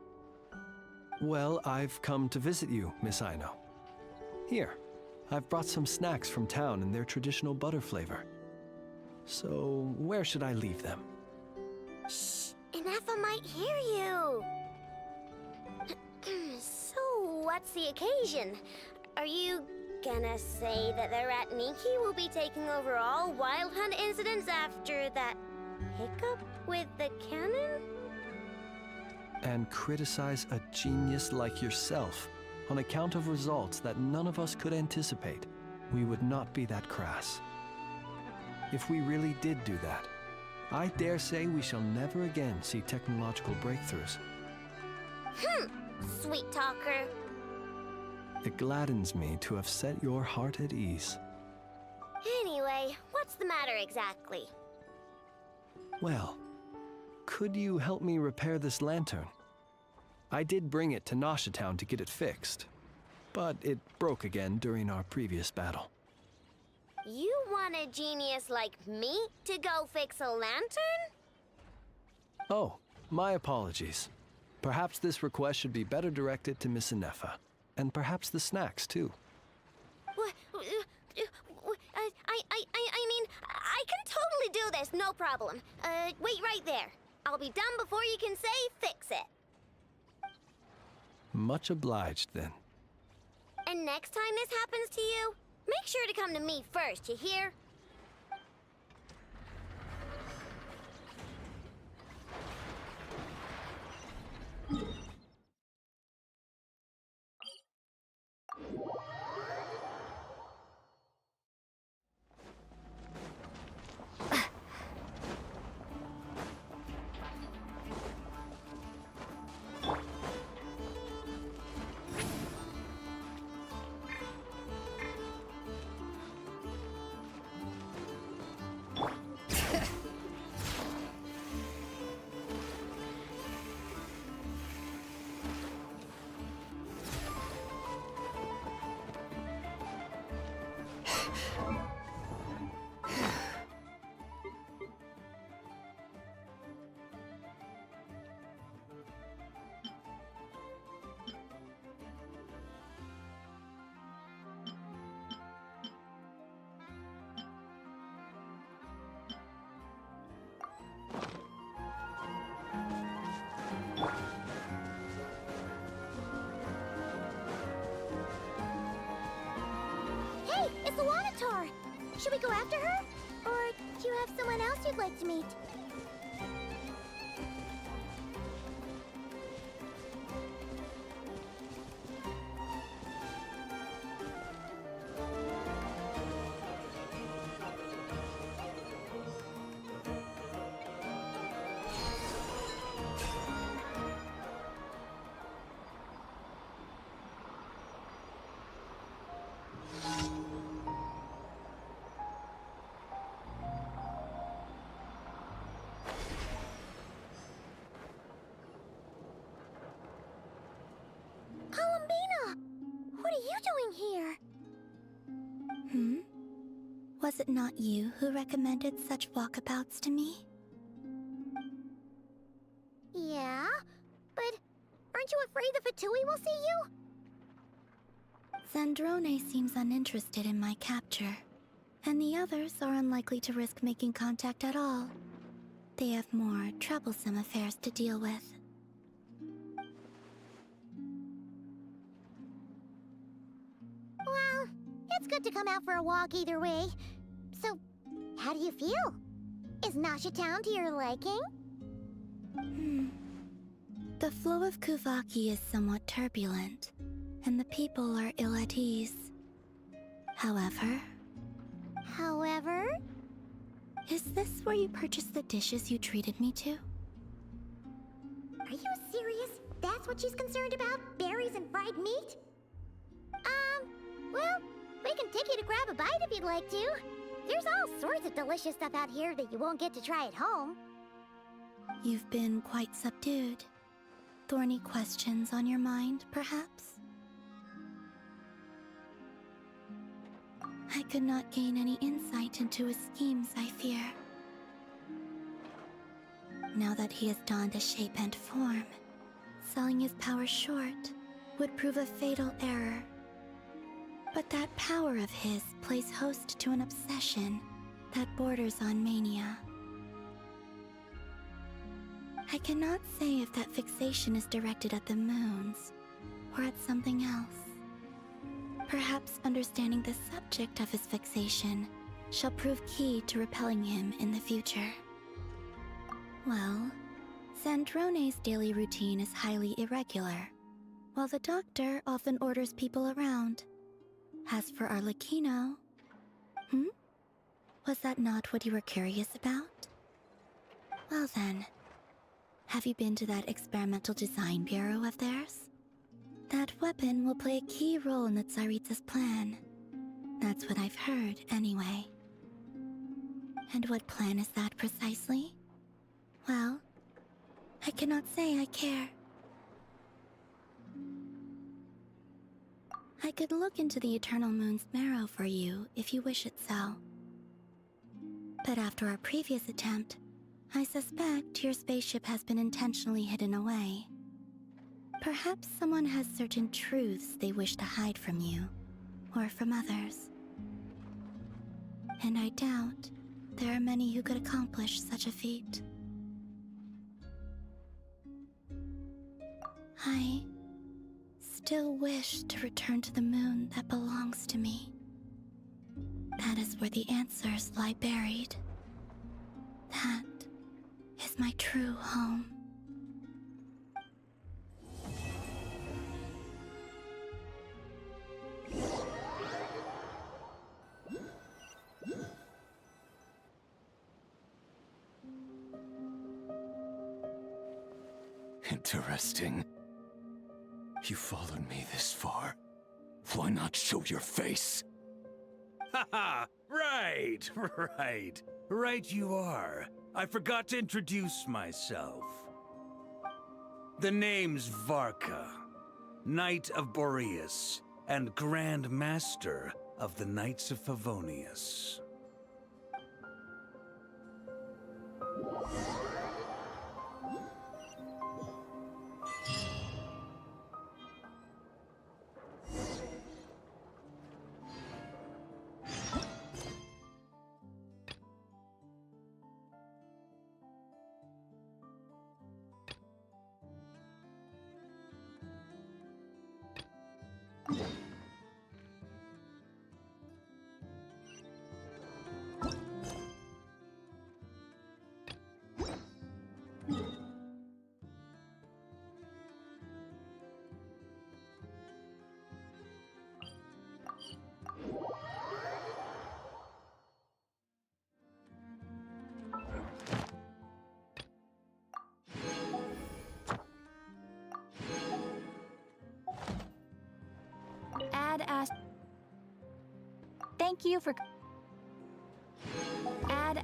Well, I've come to visit you, Miss Aino. Here, I've brought some snacks from town in their traditional butter flavor. So, where should I leave them? Shh, Inefa might hear you. So, what's the occasion? Are you gonna say that the rat Niki will be taking over all Wild Hunt incidents after that hiccup with the cannon? And criticize a genius like yourself on account of results that none of us could anticipate. We would not be that crass. If we really did do that, I dare say we shall never again see technological breakthroughs. Sweet talker. It gladdens me to have set your heart at ease. Anyway, what's the matter exactly? Well, could you help me repair this lantern? I did bring it to Nasha Town to get it fixed, but it broke again during our previous battle. You want a genius like me to go fix a lantern? Oh, my apologies. Perhaps this request should be better directed to Miss Anefa, and perhaps the snacks too. What? I mean, I can totally do this, no problem. Wait right there. I'll be done before you can say fix it. Much obliged, then. And next time this happens to you, make sure to come to me first, you hear? Hey, it's the Wanatar! Should we go after her? Or do you have someone else you'd like to meet? Was it not you who recommended such walkabouts to me? Yeah, but aren't you afraid the Fatui will see you? Zandrone seems uninterested in my capture, and the others are unlikely to risk making contact at all. They have more troublesome affairs to deal with. Well, it's good to come out for a walk either way. So, how do you feel? Is Nasha Town to your liking? The flow of Kuvaki is somewhat turbulent, and the people are ill at ease. However... Is this where you purchased the dishes you treated me to? Are you serious? That's what she's concerned about? Berries and fried meat? Well, we can take you to grab a bite if you'd like to. There's all sorts of delicious stuff out here that you won't get to try at home. You've been quite subdued. Thorny questions on your mind, perhaps? I could not gain any insight into his schemes, I fear. Now that he has donned a shape and form, selling his power short would prove a fatal error. But that power of his plays host to an obsession that borders on mania. I cannot say if that fixation is directed at the moons or at something else. Perhaps understanding the subject of his fixation shall prove key to repelling him in the future. Well, Zandrone's daily routine is highly irregular, while the doctor often orders people around. As for Arlecchino... Was that not what you were curious about? Well then, have you been to that experimental design bureau of theirs? That weapon will play a key role in the Tsaritsa's plan. That's what I've heard, anyway. And what plan is that precisely? Well, I cannot say I care. I could look into the Eternal Moon's marrow for you if you wish it so. But after our previous attempt, I suspect your spaceship has been intentionally hidden away. Perhaps someone has certain truths they wish to hide from you, or from others. And I doubt there are many who could accomplish such a feat. I still wish to return to the moon that belongs to me. That is where the answers lie buried. That is my true home. Interesting. You followed me this far. Why not show your face? Haha! Right, right. Right you are. I forgot to introduce myself. The name's Varka, Knight of Boreas, and Grand Master of the Knights of Favonius. Thank you for... Add